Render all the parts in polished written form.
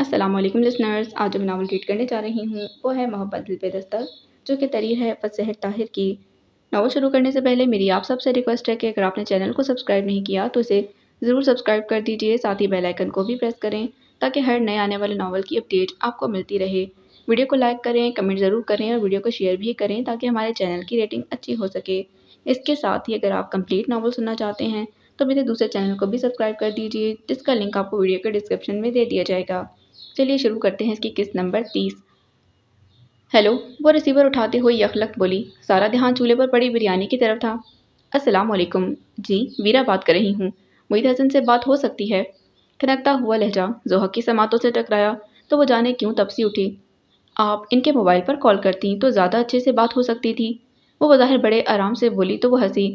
السلام علیکم لسنرز، آج جو میں ناول ریڈ کرنے جا رہی ہوں وہ ہے محبت دل پہ دستک، جو کہ تحریر ہے فتح طاہر کی۔ ناول شروع کرنے سے پہلے میری آپ سب سے ریکویسٹ ہے کہ اگر آپ نے چینل کو سبسکرائب نہیں کیا تو اسے ضرور سبسکرائب کر دیجیے، ساتھ ہی بیل آئیکن کو بھی پریس کریں تاکہ ہر نئے آنے والے ناول کی اپڈیٹ آپ کو ملتی رہے۔ ویڈیو کو لائک کریں، کمنٹ ضرور کریں اور ویڈیو کو شیئر بھی کریں تاکہ ہمارے چینل کی ریٹنگ اچھی ہو سکے۔ اس کے ساتھ ہی اگر آپ کمپلیٹ ناول سننا چاہتے ہیں تو میرے دوسرے چینل کو بھی سبسکرائب کر دیجیے، جس کا لنک آپ کو ویڈیو کے ڈسکرپشن میں دے دیا جائے گا۔ چلیے شروع کرتے ہیں اس کی قسط نمبر 30۔ ہیلو، وہ ریسیور اٹھاتے ہوئے یخلق بولی۔ سارا دھیان چولہے پر پڑی بریانی کی طرف تھا۔ السلام علیکم۔ جی، ویرا بات کر رہی ہوں۔ معید حسن سے بات ہو سکتی ہے؟ کھنکتا ہوا لہجہ زوہا کی سماعتوں سے ٹکرایا تو وہ جانے کیوں تب سی اٹھی۔ آپ ان کے موبائل پر کال کرتی تو زیادہ اچھے سے بات ہو سکتی تھی۔ وہ بظاہر بڑے آرام سے بولی تو وہ ہنسی،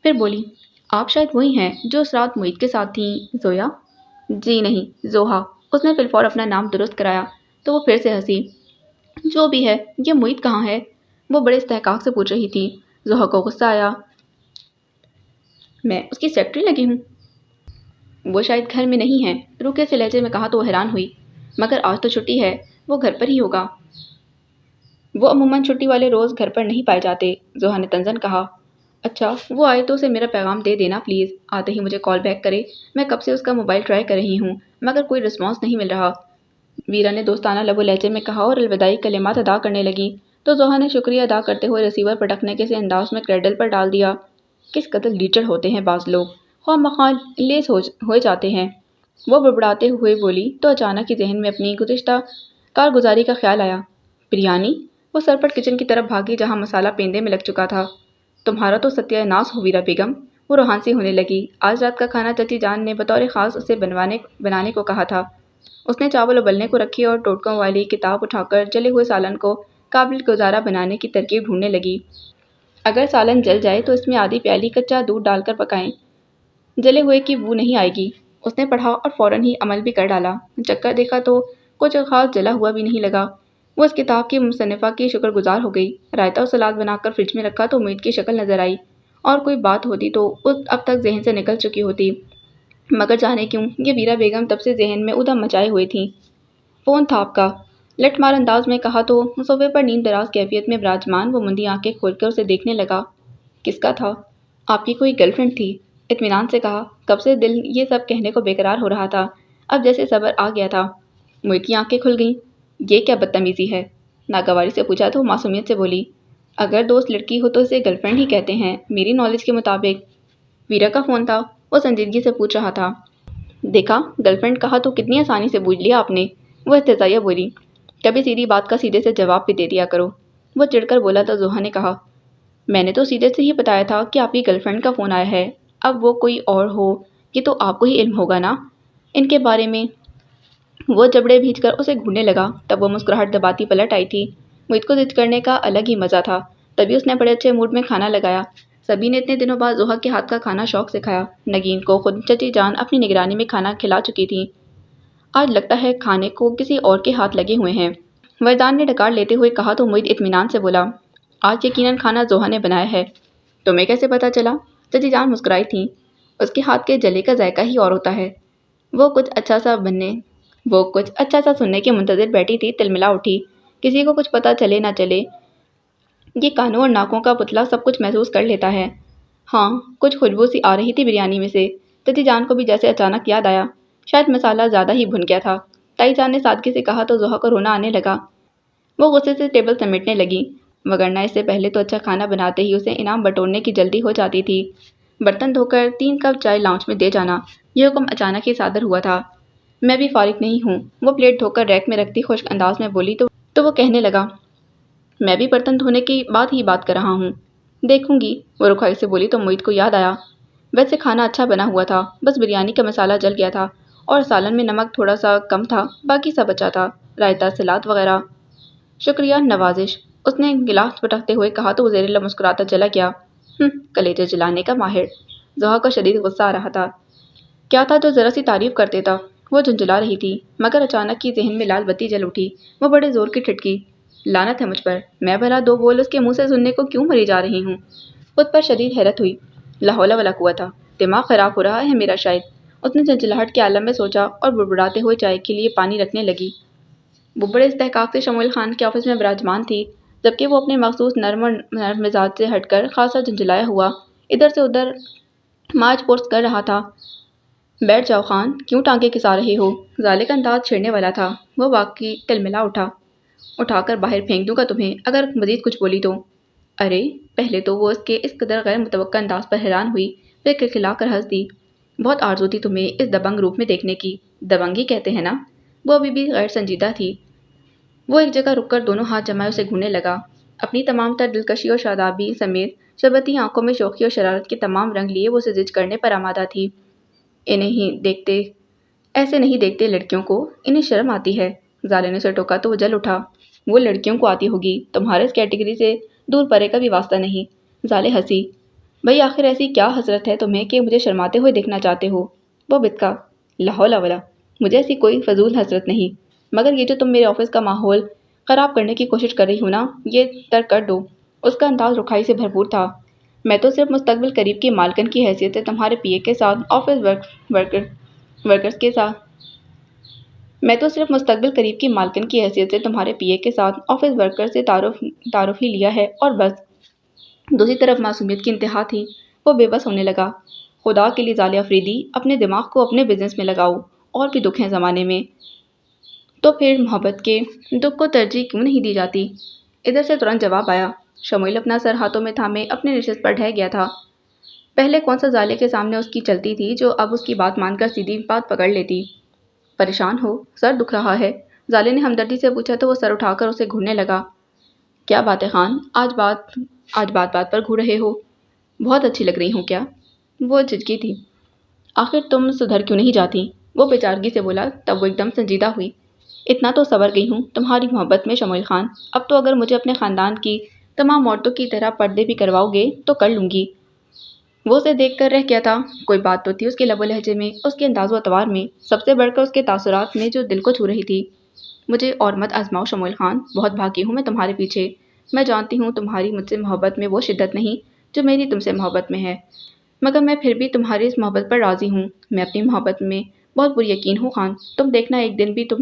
پھر بولی، آپ شاید وہی ہیں جو اس رات معید کے ساتھ تھیں، زویا؟ جی نہیں، زوہا۔ اس نے فی الفور اپنا نام درست کرایا تو وہ پھر سے ہنسی۔ جو بھی ہے، یہ معید کہاں ہے؟ وہ بڑے استحقاق سے پوچھ رہی تھی۔ زوہا کو غصہ آیا۔ میں اس کی سیکرٹری لگی ہوں؟ وہ شاید گھر میں نہیں ہے، روکھے سے لہجے میں کہا تو وہ حیران ہوئی۔ مگر آج تو چھٹی ہے، وہ گھر پر ہی ہوگا۔ وہ عموماً چھٹی والے روز گھر پر نہیں پائے جاتے، زوہا نے طنزاً کہا۔ اچھا، وہ آئے تو اسے میرا پیغام دے دینا پلیز، آتے ہی مجھے کال بیک کرے۔ میں کب سے اس کا موبائل ٹرائی کر رہی ہوں مگر کوئی رسپانس نہیں مل رہا، ویرا نے دوستانہ لب و لہجے میں کہا اور الوداعی کلمات ادا کرنے لگی تو زوہا نے شکریہ ادا کرتے ہوئے ریسیور پٹکنے کے سے انداز میں کریڈل پر ڈال دیا۔ کس قدر لیچر ہوتے ہیں بعض لوگ، خواہ مخواہ لیس ہوئے جاتے ہیں۔ وہ بڑبڑاتے ہوئے بولی تو اچانک ہی ذہن میں اپنی گزشتہ کارگزاری کا خیال آیا۔ بریانی؟ وہ سرپٹ کچن کی طرف بھاگی جہاں مسالہ پیندے میں لگ چکا تھا۔ تمہارا تو ستیہ ناس ہو ویرا بیگم، وہ روحان سی ہونے لگی۔ آج رات کا کھانا چچی جان نے بطور خاص اسے بنانے کو کہا تھا۔ اس نے چاول ابلنے کو رکھی اور ٹوٹکوں والی کتاب اٹھا کر جلے ہوئے سالن کو قابل گزارا بنانے کی ترکیب ڈھونڈنے لگی۔ اگر سالن جل جائے تو اس میں آدھی پیالی کچا دودھ ڈال کر پکائیں، جلے ہوئے کی بو نہیں آئے گی۔ اس نے پڑھا اور فوراً ہی عمل بھی کر ڈالا۔ چکر دیکھا تو کچھ خاص جلا ہوا بھی نہیں لگا۔ وہ اس کتاب کی مصنفہ کی شکر گزار ہو گئی۔ رائتا اور سلاد بنا کر فریج میں رکھا تو امید کی شکل نظر آئی، اور کوئی بات ہوتی تو اب تک ذہن سے نکل چکی ہوتی، مگر جانے کیوں یہ ویرا بیگم تب سے ذہن میں ادھم مچائے ہوئی تھیں۔ فون تھا آپ کا؟ لٹ مار انداز میں کہا تو صوفے پر نیند دراز کیفیت میں براجمان وہ مندی آنکھیں کھول کر اسے دیکھنے لگا۔ کس کا تھا؟ آپ کی کوئی گرل فرینڈ تھی؟ اطمینان سے کہا۔ کب سے دل یہ سب کہنے کو بے قرار ہو رہا تھا، اب جیسے صبر آ گیا تھا۔ معید کی آنکھیں کھل گئیں۔ یہ کیا بدتمیزی ہے؟ ناگواری سے پوچھا تو معصومیت سے بولی، اگر دوست لڑکی ہو تو اسے گرل فرینڈ ہی کہتے ہیں میری نالج کے مطابق۔ ویرا کا فون تھا؟ وہ سنجیدگی سے پوچھ رہا تھا۔ دیکھا، گرل فرینڈ کہا تو کتنی آسانی سے بوجھ لیا آپ نے، وہ استہزائیہ بولی۔ کبھی سیدھی بات کا سیدھے سے جواب بھی دے دیا کرو، وہ چڑھ کر بولا تو زوہا نے کہا، میں نے تو سیدھے سے ہی بتایا تھا کہ آپ کی گرل فرینڈ کا فون آیا ہے، اب وہ کوئی اور ہو یہ تو آپ کو ہی علم ہوگا نا ان کے بارے میں۔ وہ جبڑے بھیج کر اسے گھورنے لگا، تب وہ مسکراہٹ دباتی پلٹ آئی تھی۔ معید کو ضد کرنے کا الگ ہی مزہ تھا، تبھی اس نے بڑے اچھے موڈ میں کھانا لگایا۔ سبھی نے اتنے دنوں بعد زوہا کے ہاتھ کا کھانا شوق سے کھایا۔ نگین کو خود چچی جان اپنی نگرانی میں کھانا کھلا چکی تھیں، آج لگتا ہے کھانے کو کسی اور کے ہاتھ لگے ہوئے ہیں، وردان نے ڈکار لیتے ہوئے کہا تو معید اطمینان سے بولا، آج یقیناً کھانا زوہا نے بنایا ہے۔ تمہیں کیسے پتہ چلا؟ چچی جان مسکرائی تھیں، اس کے ہاتھ کے جلے کا ذائقہ ہی اور ہوتا ہے۔ وہ کچھ اچھا سا سننے کے منتظر بیٹھی تھی، تلملا اٹھی، کسی کو کچھ پتہ چلے نہ چلے یہ کانوں اور ناکوں کا پتلا سب کچھ محسوس کر لیتا ہے۔ ہاں، کچھ خوشبو سی آ رہی تھی بریانی میں سے، چچی جان کو بھی جیسے اچانک یاد آیا، شاید مسالہ زیادہ ہی بھن گیا تھا۔ تائی جان نے سادگی سے کہا تو زوہا کو رونا آنے لگا۔ وہ غصے سے ٹیبل سمیٹنے لگی، وگرنہ اس سے پہلے تو اچھا کھانا بناتے ہی اسے انعام بٹورنے کی جلدی ہو جاتی تھی۔ برتن دھو کر 3 کپ چائے لاؤنج میں دے جانا، یہ حکم اچانک ہی صادر ہوا تھا۔ میں بھی فارغ نہیں ہوں، وہ پلیٹ دھو کر ریک میں رکھتی خشک انداز میں بولی تو وہ کہنے لگا، میں بھی برتن دھونے کی بات کر رہا ہوں۔ دیکھوں گی، وہ رکھائی سے بولی تو معید کو یاد آیا، ویسے کھانا اچھا بنا ہوا تھا، بس بریانی کا مسالہ جل گیا تھا اور سالن میں نمک تھوڑا سا کم تھا، باقی سب اچھا تھا، رائتا سلاد وغیرہ۔ شکریہ نوازش، اس نے گلاس پٹکتے ہوئے کہا تو وہ زیر لب مسکراتا چلا گیا۔ کلیجے جلانے کا ماہر۔ زوہا کو شدید غصہ آ رہا تھا۔ کیا تھا جو ذرا سی تعریف کر دیتا، وہ جھنجھلا رہی تھی، مگر اچانک ہی ذہن میں لال بتی جل اٹھی۔ وہ بڑے زور کی ٹھٹکی، لعنت ہے مجھ پر، میں بھلا 2 بول اس کے منہ سے سننے کو کیوں مری جا رہی ہوں؟ خود پر شدید حیرت ہوئی۔ لا حول ولا قوت، دماغ خراب ہو رہا ہے میرا شاید۔ اس نے جھنجھلاہٹ کے عالم میں سوچا اور بڑبڑاتے ہوئے چائے کے لیے پانی رکھنے لگی۔ وہ بڑے استحقاق سے شموئیل خان کے آفس میں براجمان تھی، جبکہ وہ اپنے مخصوص نرم اور نرم مزاج سے ہٹ کر خاصا جھنجھلایا ہوا ادھر سے ادھر مارچ پورس کر رہا تھا۔ بیٹھ جاؤ خان، کیوں ٹانگیں کسا رہے ہو؟ زالے کا انداز چھیڑنے والا تھا۔ وہ واقعی تلملا اٹھا کر باہر پھینک دوں گا تمہیں اگر مزید کچھ بولی تو۔ ارے، پہلے تو وہ اس کے اس قدر غیر متوقع انداز پر حیران ہوئی، پھر کھلکھلا کر ہنس دی۔ بہت آرزو تھی تمہیں اس دبنگ روپ میں دیکھنے کی۔ دبنگ ہی کہتے ہیں نا؟ وہ ابھی بھی غیر سنجیدہ تھی۔ وہ ایک جگہ رک کر دونوں ہاتھ جمائے اسے گھورنے لگا، اپنی تمام تر دلکشی اور شادابی سمیت شربتی آنکھوں میں شوخی اور شرارت کے تمام رنگ لیے وہ اسے زج کرنے پر آمادہ تھی۔ ایسے نہیں دیکھتے لڑکیوں کو، انہیں شرم آتی ہے۔ زالے نے اسے ٹوکا تو وہ جل اٹھا۔ وہ لڑکیوں کو آتی ہوگی، تمہارے اس کیٹیگری سے دور پرے کا بھی واسطہ نہیں۔ زالے ہنسی۔ بھئی آخر ایسی کیا حسرت ہے تمہیں کہ مجھے شرماتے ہوئے دیکھنا چاہتے ہو؟ وہ بتکا۔ لا حول ولا، مجھے ایسی کوئی فضول حسرت نہیں، مگر یہ جو تم میرے آفس کا ماحول خراب کرنے کی کوشش کر رہی ہو نا، یہ ترک کر دو۔ اس کا انداز رکھائی سے بھرپور تھا۔ میں تو صرف مستقبل قریب کی مالکن کی حیثیت سے تمہارے پی اے کے ساتھ آفس ورکرز کے ساتھ آفس ورکر سے تعارف ہی لیا ہے اور بس۔ دوسری طرف معصومیت کی انتہا تھی۔ وہ بے بس ہونے لگا۔ خدا کے لیے زالے افریدی، اپنے دماغ کو اپنے بزنس میں لگاؤ، اور بھی دکھ ہیں زمانے میں، تو پھر محبت کے دکھ کو ترجیح کیوں نہیں دی جاتی؟ ادھر سے ترنت جواب آیا۔ شموئیل اپنا سر ہاتھوں میں تھامے اپنے نشست پر ڈھہ گیا تھا۔ پہلے کون سا زالے کے سامنے اس کی چلتی تھی جو اب اس کی بات مان کر سیدھی بات پکڑ لیتی؟ پریشان ہو؟ سر دکھ رہا ہے؟ زالے نے ہمدردی سے پوچھا تو وہ سر اٹھا کر اسے گھورنے لگا۔ کیا بات ہے خان، آج بات پر گھور رہے ہو؟ بہت اچھی لگ رہی ہوں کیا؟ وہ جھجکی تھی۔ آخر تم سدھر کیوں نہیں جاتی؟ وہ بے چارگی سے بولا۔ تب وہ ایک دم سنجیدہ ہوئی۔ اتنا تو سنور گئی ہوں تمہاری محبت میں شموئیل خان، اب تو اگر مجھے اپنے خاندان کی تمام عورتوں کی طرح پردے بھی کرواؤ گے تو کر لوں گی۔ وہ اسے دیکھ کر رہ گیا تھا۔ کوئی بات تو تھی اس کے لب و لہجے میں، اس کے انداز و اطوار میں، سب سے بڑھ کر اس کے تاثرات میں جو دل کو چھو رہی تھی۔ مجھے اور مت آزماؤ شموئیل خان، بہت بھاگی ہوں میں تمہارے پیچھے۔ میں جانتی ہوں تمہاری مجھ سے محبت میں وہ شدت نہیں جو میری تم سے محبت میں ہے، مگر میں پھر بھی تمہاری اس محبت پر راضی ہوں۔ میں اپنی محبت میں بہت پریقین ہوں خان، تم دیکھنا ایک دن بھی تم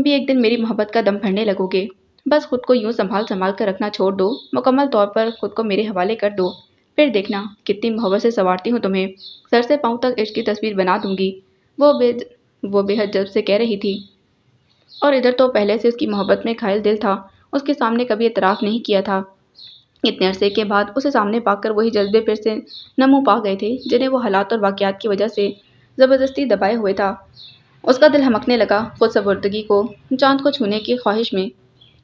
بھی ایک دن میری محبت کا دم بھرنے لگو گے۔ بس خود کو یوں سنبھال کر رکھنا چھوڑ دو، مکمل طور پر خود کو میرے حوالے کر دو، پھر دیکھنا کتنی محبت سے سنوارتی ہوں تمہیں، سر سے پاؤں تک عشق کی تصویر بنا دوں گی۔ وہ بے حد جذب سے کہہ رہی تھی، اور ادھر تو پہلے سے اس کی محبت میں گھائل دل تھا، اس کے سامنے کبھی اعتراف نہیں کیا تھا۔ اتنے عرصے کے بعد اسے سامنے پا کر وہی جذبے پھر سے نمو پا گئے تھے جنہیں وہ حالات اور واقعات کی وجہ سے زبردستی دبائے ہوئے تھا۔ اس کا دل ہمکنے لگا خود سپردگی کو، چاند کو چھونے کی خواہش میں۔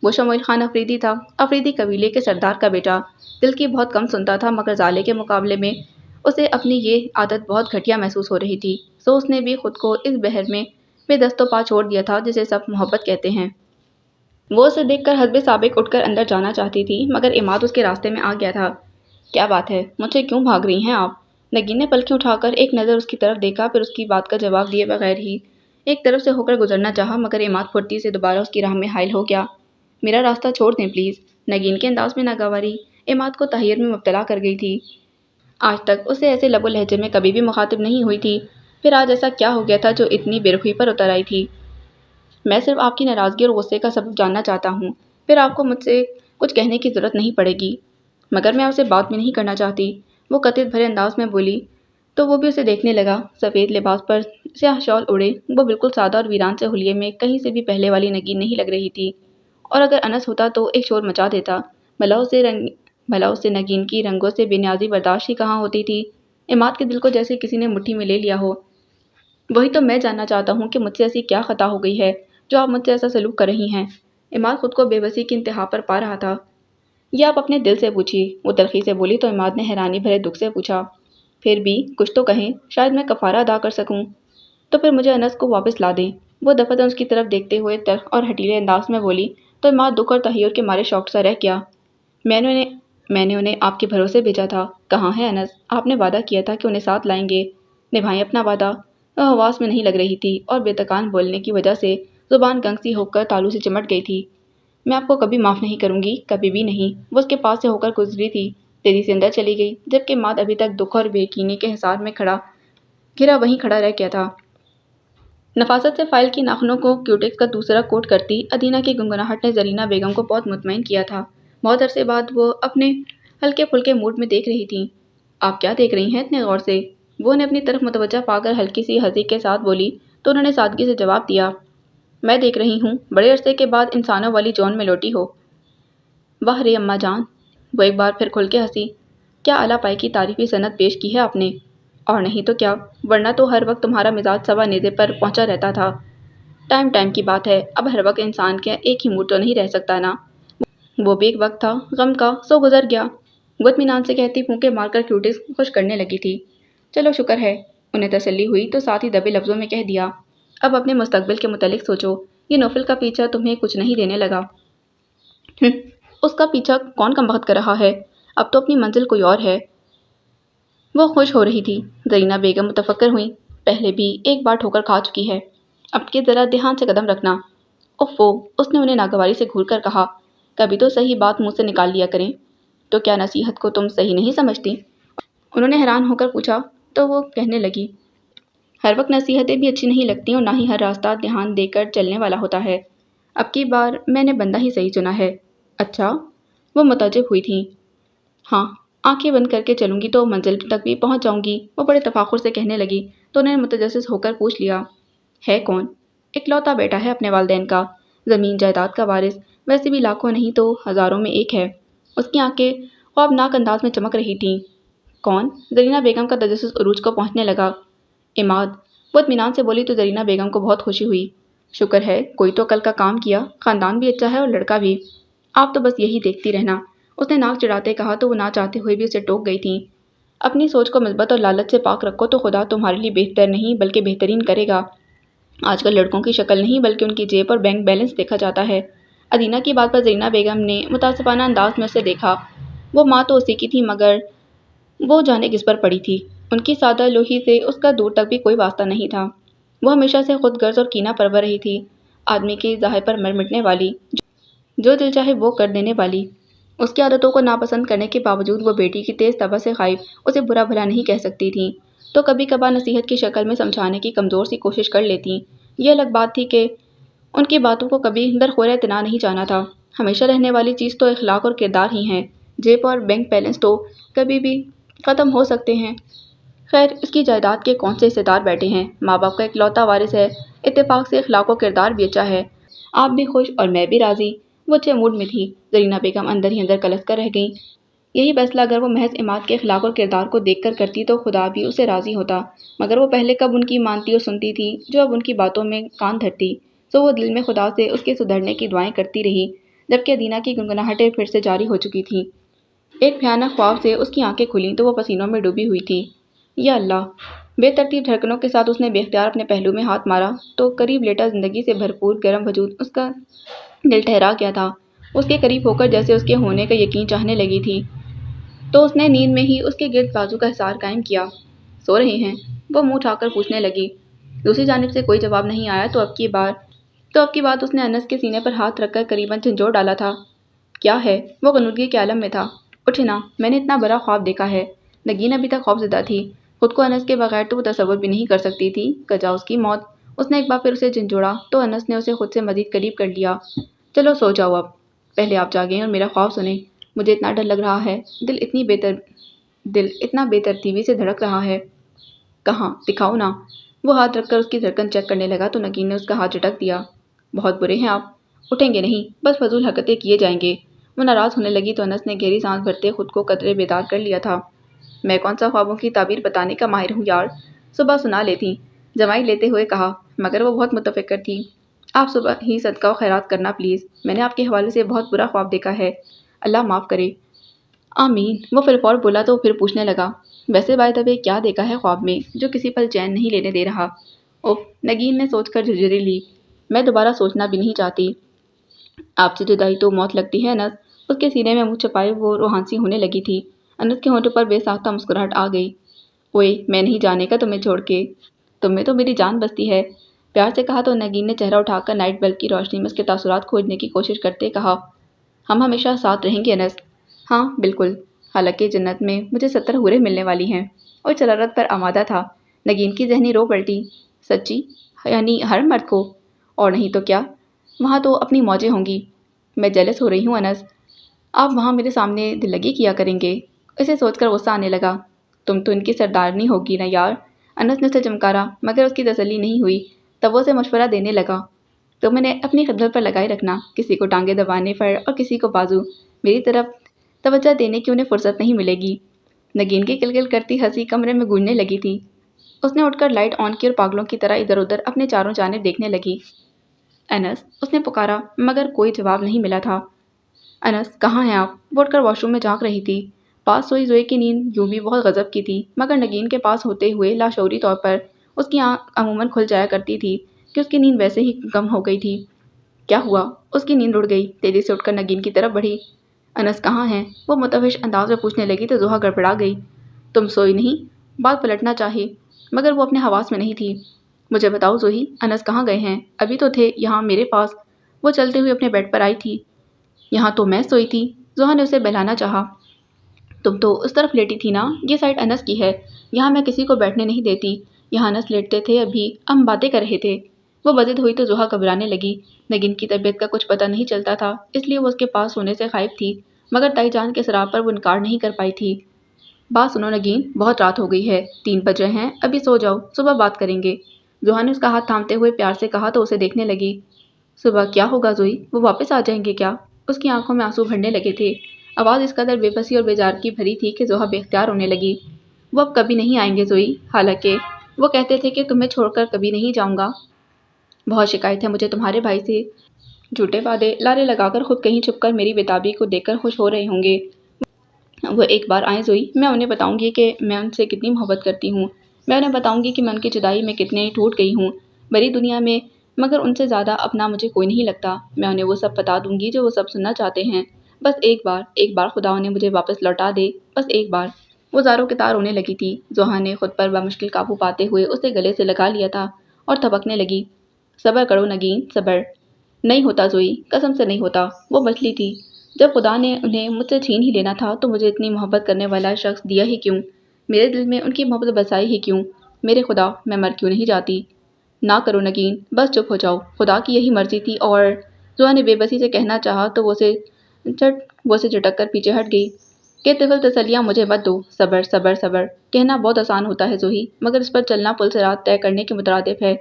وہ شموئیل خان افریدی تھا، افریدی قبیلے کے سردار کا بیٹا، دل کی بہت کم سنتا تھا، مگر زالے کے مقابلے میں اسے اپنی یہ عادت بہت گھٹیا محسوس ہو رہی تھی، سو اس نے بھی خود کو اس بحر میں بے دست و پا چھوڑ دیا تھا جسے سب محبت کہتے ہیں۔ وہ اسے دیکھ کر حسب سابق اٹھ کر اندر جانا چاہتی تھی، مگر عماد اس کے راستے میں آ گیا تھا۔ کیا بات ہے، مجھ سے کیوں بھاگ رہی ہیں آپ؟ نگین نے پلکیں اٹھا کر ایک نظر اس کی طرف دیکھا، پھر اس کی بات کا جواب دیے بغیر ہی ایک طرف سے ہو کر گزرنا چاہا، مگر عماد پھرتی سے دوبارہ اس کی راہ میں حائل ہو گیا۔ میرا راستہ چھوڑ دیں پلیز۔ نگین کے انداز میں ناگواری عماد کو تحیر میں مبتلا کر گئی تھی۔ آج تک اسے ایسے لب و لہجے میں کبھی بھی مخاطب نہیں ہوئی تھی، پھر آج ایسا کیا ہو گیا تھا جو اتنی بے رخی پر اتر آئی تھی؟ میں صرف آپ کی ناراضگی اور غصے کا سبب جاننا چاہتا ہوں، پھر آپ کو مجھ سے کچھ کہنے کی ضرورت نہیں پڑے گی۔ مگر میں آپ سے بات بھی نہیں کرنا چاہتی، وہ قطعیت بھرے انداز میں بولی، تو وہ بھی اسے دیکھنے لگا۔ سفید لباس پر سیاہ شال اڑے وہ بالکل سادہ اور ویران سے حلیے میں کہیں سے بھی پہلے والی نگین نہیں لگ رہی تھی، اور اگر انس ہوتا تو ایک شور مچا دیتا۔ بھلا اسے نگین کی رنگوں سے بے نیازی برداشت ہی کہاں ہوتی تھی؟ عماد کے دل کو جیسے کسی نے مٹھی میں لے لیا ہو۔ وہی تو میں جاننا چاہتا ہوں کہ مجھ سے ایسی کیا خطا ہو گئی ہے جو آپ مجھ سے ایسا سلوک کر رہی ہیں؟ عماد خود کو بے بسی کی انتہا پر پا رہا تھا۔ یہ آپ اپنے دل سے پوچھیے، وہ تلخی سے بولی، تو عماد نے حیرانی بھرے دکھ سے پوچھا، پھر بھی کچھ تو کہیں، شاید میں کفارہ ادا کر سکوں۔ تو پھر مجھے انس کو واپس لا دیں، وہ دفعتاً اس کی طرف دیکھتے ہوئے تلخ اور ہٹیلے انداز میں بولی، تو عماد دکھ اور تحیر کے مارے شاک سا رہ گیا۔ میں نے انہیں آپ کے بھروسے بھیجا تھا۔ کہاں ہے انس؟ آپ نے وعدہ کیا تھا کہ انہیں ساتھ لائیں گے، نبھائیں اپنا وعدہ۔ وہ حواس میں نہیں لگ رہی تھی اور بے تکان بولنے کی وجہ سے زبان گنگ سی ہو کر تالو سے چمٹ گئی تھی۔ میں آپ کو کبھی معاف نہیں کروں گی، کبھی بھی نہیں۔ وہ اس کے پاس سے ہو کر گزری تھی، تیزی سے اندر چلی گئی، جبکہ عماد ابھی تک دکھ اور بے یقینی کے حصار میں کھڑا گھرا وہیں کھڑا رہ گیا تھا۔ نفاست سے فائل کی ناخنوں کو کیوٹیکس کا دوسرا کوٹ کرتی ادینہ کی گنگناہٹ نے زرینہ بیگم کو بہت مطمئن کیا تھا۔ بہت عرصے بعد وہ اپنے ہلکے پھلکے موڈ میں دیکھ رہی تھیں۔ آپ کیا دیکھ رہی ہیں اتنے غور سے؟ وہ انہیں اپنی طرف متوجہ پا کر ہلکی سی ہنسی کے ساتھ بولی تو انہوں نے سادگی سے جواب دیا، میں دیکھ رہی ہوں بڑے عرصے کے بعد انسانوں والی جون میں لوٹی ہو۔ واہ رے اماں جان! وہ ایک بار پھر کھل کے ہنسی۔ کیا اعلیٰ پائی کی تعریفی صنعت پیش کی ہے آپ نے؟ اور نہیں تو کیا، ورنہ تو ہر وقت تمہارا مزاج سوا نیزے پر پہنچا رہتا تھا۔ ٹائم کی بات ہے، اب ہر وقت انسان کے ایک ہی موڈ تو نہیں رہ سکتا نا۔ وہ بھی ایک وقت تھا غم کا، سو گزر گیا۔ وہ اطمینان سے کہتی پھونکے مار کر کیوٹس خوش کرنے لگی تھی۔ چلو شکر ہے، انہیں تسلی ہوئی تو ساتھ ہی دبے لفظوں میں کہہ دیا، اب اپنے مستقبل کے متعلق سوچو، یہ نوفل کا پیچھا تمہیں کچھ نہیں دینے لگا۔ اس کا پیچھا کون کمبخت کر رہا ہے، اب تو اپنی منزل کوئی اور ہے۔ وہ خوش ہو رہی تھی۔ زرینہ بیگم متفکر ہوئیں، پہلے بھی ایک بار ٹھوکر کھا چکی ہے، اب کے ذرا دھیان سے قدم رکھنا۔ اوفو، اس نے انہیں ناگواری سے گھور کر کہا، کبھی تو صحیح بات منہ سے نکال لیا کریں۔ تو کیا نصیحت کو تم صحیح نہیں سمجھتی؟ انہوں نے حیران ہو کر پوچھا تو وہ کہنے لگی، ہر وقت نصیحتیں بھی اچھی نہیں لگتی اور نہ ہی ہر راستہ دھیان دے کر چلنے والا ہوتا ہے۔ اب کی بار میں نے بندہ ہی صحیح چنا ہے۔ اچھا؟ وہ متعجب ہوئی تھیں۔ ہاں، آنکھیں بند کر کے چلوں گی تو منزل تک بھی پہنچ جاؤں گی، وہ بڑے تفاخر سے کہنے لگی تو انہوں نے متجسس ہو کر پوچھ لیا، ہے کون؟ اکلوتا بیٹا ہے اپنے والدین کا، زمین جائیداد کا وارث، ویسے بھی لاکھوں نہیں تو ہزاروں میں ایک ہے۔ اس کی آنکھیں خوابناک انداز میں چمک رہی تھیں۔ کون؟ زرینہ بیگم کا تجسس عروج کو پہنچنے لگا۔ عماد، وہ اطمینان سے بولی تو زرینہ بیگم کو بہت خوشی ہوئی۔ شکر ہے، کوئی تو عقل کا کام کیا، خاندان بھی اچھا ہے اور لڑکا بھی۔ آپ تو بس یہی دیکھتی رہنا، اس نے ناک چڑھاتے کہا تو وہ نہ چاہتے ہوئے بھی اسے ٹوک گئی تھیں۔ اپنی سوچ کو مثبت اور لالچ سے پاک رکھو تو خدا تمہارے لیے بہتر نہیں بلکہ بہترین کرے گا۔ آج کل لڑکوں کی شکل نہیں بلکہ ان کی جیب اور بینک بیلنس دیکھا جاتا ہے۔ ادینہ کی بات پر زرینہ بیگم نے متاسفانہ انداز میں اسے دیکھا۔ وہ ماں تو اسی کی تھی مگر وہ جانے کس پر پڑی تھی۔ ان کی سادہ لوہی سے اس کا دور تک بھی کوئی واسطہ نہیں تھا۔ وہ ہمیشہ سے خود غرض اور کینہ پرور رہی تھی، آدمی کے ظاہر پر مر مٹنے والی، جو دل چاہے وہ کر دینے والی۔ اس کی عادتوں کو ناپسند کرنے کے باوجود وہ بیٹی کی تیز طبع سے خائف اسے برا بھلا نہیں کہہ سکتی تھیں، تو کبھی کبھار نصیحت کی شکل میں سمجھانے کی کمزور سی کوشش کر لیتیں۔ یہ الگ بات تھی کہ ان کی باتوں کو کبھی درخور اعتنا نہیں جانا تھا۔ ہمیشہ رہنے والی چیز تو اخلاق اور کردار ہی ہیں، جیب اور بینک بیلنس تو کبھی بھی ختم ہو سکتے ہیں۔ خیر، اس کی جائیداد کے کون سے حصے دار بیٹھے ہیں، ماں باپ کا اکلوتا وارث ہے، اتفاق سے اخلاق و کردار بھی اچھا ہے، آپ بھی خوش اور میں بھی راضی۔ وہ اچھے موڈ میں تھی۔ زرینہ بیگم اندر ہی اندر کلس کر رہ گئیں۔ یہی فیصلہ اگر وہ محض عماد کے اخلاق اور کردار کو دیکھ کر کرتی تو خدا بھی اسے راضی ہوتا، مگر وہ پہلے کب ان کی مانتی اور سنتی تھی جو اب ان کی باتوں میں کان دھرتی، سو وہ دل میں خدا سے اس کے سدھرنے کی دعائیں کرتی رہی، جبکہ ادینہ کی گنگناہٹیں پھر سے جاری ہو چکی تھیں۔ ایک بھیانک خواب سے اس کی آنکھیں کھلیں تو وہ پسینوں میں ڈوبی ہوئی تھی۔ یا اللہ! بے ترتیب دھڑکنوں کے ساتھ اس نے بے اختیار اپنے پہلو میں ہاتھ مارا تو قریب لیٹا زندگی سے بھرپور گرم وجود اس کا دل ٹھہرا گیا تھا۔ اس کے قریب ہو کر جیسے اس کے ہونے کا یقین چاہنے لگی تھی، تو اس نے نیند میں ہی اس کے گرد بازو کا حصار قائم کیا۔ سو رہے ہیں؟ وہ منہ اٹھا کر پوچھنے لگی۔ دوسری جانب سے کوئی جواب نہیں آیا تو اب کی بات اس نے انس کے سینے پر ہاتھ رکھ کر قریباً جھنجھوڑ ڈالا تھا۔ کیا ہے؟ وہ غنودگی کے عالم میں تھا۔ اٹھے نا، میں نے اتنا بڑا خواب دیکھا ہے۔ نگین ابھی تک خوفزدہ تھی، خود کو انس کے بغیر تو وہ تصور بھی نہیں کر سکتی تھی، کجا اس کی موت۔ اس نے ایک بار پھر اسے جھنجھوڑا تو انس نے اسے خود سے مزید قریب کر لیا۔ چلو سو جاؤ اب، پہلے آپ جاگیں اور میرا خواب سنیں۔ مجھے اتنا ڈر لگ رہا ہے، دل اتنا بے ترتیبی سے دھڑک رہا ہے۔ کہاں؟ دکھاؤ نا۔ وہ ہاتھ رکھ کر اس کی دھڑکن چیک کرنے لگا تو نگین نے اس کا ہاتھ جھٹک دیا۔ بہت برے ہیں آپ، اٹھیں گے نہیں، بس فضول حرکتیں کیے جائیں گے۔ وہ ناراض ہونے لگی تو انس نے گہری سانس بھرتے خود کو قدرے بیدار کر لیا تھا۔ میں کون سا خوابوں کی تعبیر بتانے کا ماہر ہوں یار، صبح سنا لیتی، جمائی لیتے ہوئے کہا، مگر وہ بہت متفکر تھی۔ آپ صبح ہی صدقہ و خیرات کرنا پلیز، میں نے آپ کے حوالے سے بہت برا خواب دیکھا ہے، اللہ معاف کرے۔ آمین، وہ فی الفور بولا تو پھر پوچھنے لگا، ویسے بائی دا وے کیا دیکھا ہے خواب میں جو کسی پل چین نہیں لینے دے رہا؟ اوف، نگین نے سوچ کر جھرجھری لی، میں دوبارہ سوچنا بھی نہیں چاہتی۔ آپ سے جدائی تو موت لگتی ہے انس۔ اس کے سینے میں منہ چھپائے وہ روحانسی ہونے لگی تھی۔ انس کے ہونٹوں پر بے ساختہ مسکراہٹ آ گئی۔ اوئے، میں نہیں جانے کا تمہیں چھوڑ کے، تم میں تو میری جان بستی ہے، پیار سے کہا تو نگین نے چہرہ اٹھا کر نائٹ بلب کی روشنی میں اس کے تاثرات کھوجنے کی کوشش کرتے کہا، ہم ہمیشہ ساتھ رہیں گے انس۔ ہاں بالکل، حالانکہ جنت میں مجھے 70 حوریں ملنے والی ہیں، اور شرارت پر آمادہ تھا، نگین کی ذہنی رو پلٹی۔ سچی؟ یعنی ہر مرد کو؟ اور نہیں تو کیا، وہاں تو اپنی موجیں ہوں گی۔ میں جیلس ہو رہی ہوں انس، آپ وہاں میرے سامنے دل لگی کیا کریں گے۔ اسے سوچ کر غصہ آنے لگا۔ تم تو ان کی سردارنی ہوگی نا یار، انس نے اسے چمکارا، مگر اس کی تسلی نہیں ہوئی۔ تب وہ اسے مشورہ دینے لگا، تو میں نے اپنی خدمت پر لگائے رکھنا، کسی کو ٹانگیں دبانے پر اور کسی کو بازو۔ میری طرف توجہ دینے کی انہیں فرصت نہیں ملے گی۔ نگین کی کل کل کرتی ہنسی کمرے میں گونجنے لگی تھی۔ اس نے اٹھ کر لائٹ آن کی اور پاگلوں کی طرح ادھر ادھر اپنے چاروں جانب دیکھنے لگی۔ انس، اس نے پکارا، مگر کوئی جواب نہیں ملا تھا۔ انس، کہاں ہیں آپ؟ وہ اٹھ کر واش روم میں جھانک رہی تھی۔ پاس سوئی زوئی کی نیند یوں بھی بہت غضب کی تھی، مگر نگین کے پاس ہوتے ہوئے لاشعوری طور پر اس کی آنکھ عموماً کھل جایا کرتی تھی کہ اس کی نیند ویسے ہی کم ہو گئی تھی۔ کیا ہوا؟ اس کی نیند اڑ گئی۔ تیزی سے اٹھ کر نگین کی طرف بڑھی۔ انس کہاں ہیں؟ وہ متوحش انداز میں پوچھنے لگی تو زحا گڑبڑا گئی۔ تم سوئی نہیں؟ بات پلٹنا چاہی، مگر وہ اپنے حواس میں نہیں تھی۔ مجھے بتاؤ زوہی، انس کہاں گئے ہیں؟ ابھی تو تھے یہاں میرے پاس۔ وہ چلتے ہوئے اپنے بیڈ پر آئی تھی۔ یہاں تو میں سوئی تھی، زحا نے اسے بہلانا چاہا۔ تم تو اس طرف لیٹی تھی نا، یہ سائڈ انس کی ہے، یہاں میں کسی کو بیٹھنے نہیں دیتی۔ یہاں انس لیٹتے تھے، ابھی ہم باتیں کر رہے تھے۔ وہ بضد ہوئی تو زحا گھبرانے لگی۔ نگین کی طبیعت کا کچھ پتہ نہیں چلتا تھا، اس لیے وہ اس کے پاس سونے سے خائف تھی، مگر تائی جان کے اصرار پر وہ انکار نہیں کر پائی تھی۔ بات سنو نگین، بہت رات ہو گئی ہے، 3 بج رہے ہیں، ابھی سو جاؤ، صبح بات کریں گے۔ زحا نے اس کا ہاتھ تھامتے ہوئے پیار سے کہا تو اسے دیکھنے لگی۔ صبح کیا ہوگا زوئی؟ وہ واپس آ جائیں گے کیا؟ اس کی آنکھوں میں آنسو بھرنے لگے تھے۔ آواز اس قدر بے بسی اور بیزارگی بھری تھی کہ زحا بے اختیار رونے لگی۔ وہ اب کبھی نہیں آئیں گے زوئی، حالانکہ وہ کہتے تھے کہ تمہیں چھوڑ کر کبھی نہیں جاؤں گا۔ بہت شکایت ہے مجھے تمہارے بھائی سے، جھوٹے وعدے لارے لگا کر خود کہیں چھپ کر میری بےتابی کو دیکھ کر خوش ہو رہے ہوں گے۔ وہ ایک بار آئیں زوئی، میں انہیں بتاؤں گی کہ میں ان سے کتنی محبت کرتی ہوں، میں انہیں بتاؤں گی کہ میں ان کی جدائی میں کتنے ٹوٹ گئی ہوں بڑی دنیا میں، مگر ان سے زیادہ اپنا مجھے کوئی نہیں لگتا۔ میں انہیں وہ سب بتا دوں گی جو وہ سب سننا چاہتے ہیں۔ بس ایک بار خدا انہیں مجھے واپس لوٹا دے، بس ایک بار۔ وہ زاروں کے تار رونے لگی تھی۔ زحا نے خود پر بمشکل قابو پاتے ہوئے اسے گلے سے لگا لیا تھا اور تھپکنے لگی۔ صبر کرو نگین، صبر۔ نہیں ہوتا زوئی، قسم سے نہیں ہوتا۔ وہ مچلی تھی۔ جب خدا نے انہیں مجھ سے چھین ہی لینا تھا تو مجھے اتنی محبت کرنے والا شخص دیا ہی کیوں؟ میرے دل میں ان کی محبت بسائی ہی کیوں؟ میرے خدا، میں مر کیوں نہیں جاتی؟ نہ کرو نگین، بس چپ ہو جاؤ، خدا کی یہی مرضی تھی اور… زحا نے بے بسی سے کہنا چاہا تو وہ اسے جھٹک کر پیچھے ہٹ گئی کہ طفل تسلیاں مجھے مت دو، صبر صبر صبر کہنا بہت آسان ہوتا ہے زوہی، مگر اس پر چلنا پل سے رات طے کرنے کے مترادف ہے۔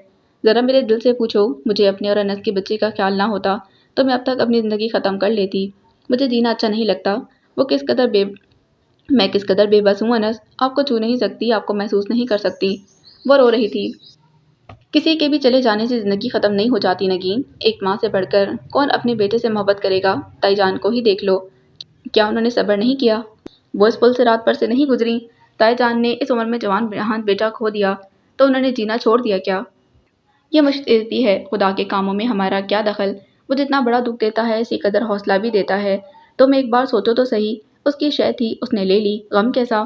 ذرا میرے دل سے پوچھو، مجھے اپنے اور انس کے بچے کا خیال نہ ہوتا تو میں اب تک اپنی زندگی ختم کر لیتی۔ مجھے جینا اچھا نہیں لگتا۔ میں کس قدر بے بس ہوں انس، آپ کو چھو نہیں سکتی، آپ کو محسوس نہیں کر سکتی۔ وہ رو رہی تھی۔ کسی کے بھی چلے جانے سے زندگی ختم نہیں ہو جاتی نگین، ایک ماں سے بڑھ کر کون اپنے بیٹے سے محبت کرے گا؟ تائی جان کو ہی دیکھ لو، کیا انہوں نے صبر نہیں کیا؟ وہ اس پل سے رات پر سے نہیں گزری۔ تائی جان نے اس عمر میں جوان بیٹا کھو دیا تو انہوں نے جینا چھوڑ دیا کیا؟ یہ مشتعدی ہے، خدا کے کاموں میں ہمارا کیا دخل؟ وہ جتنا بڑا دکھ دیتا ہے اسی قدر حوصلہ بھی دیتا ہے۔ تم ایک بار سوچو تو صحیح، اس کی شے تھی، اس نے لے لی، غم کیسا؟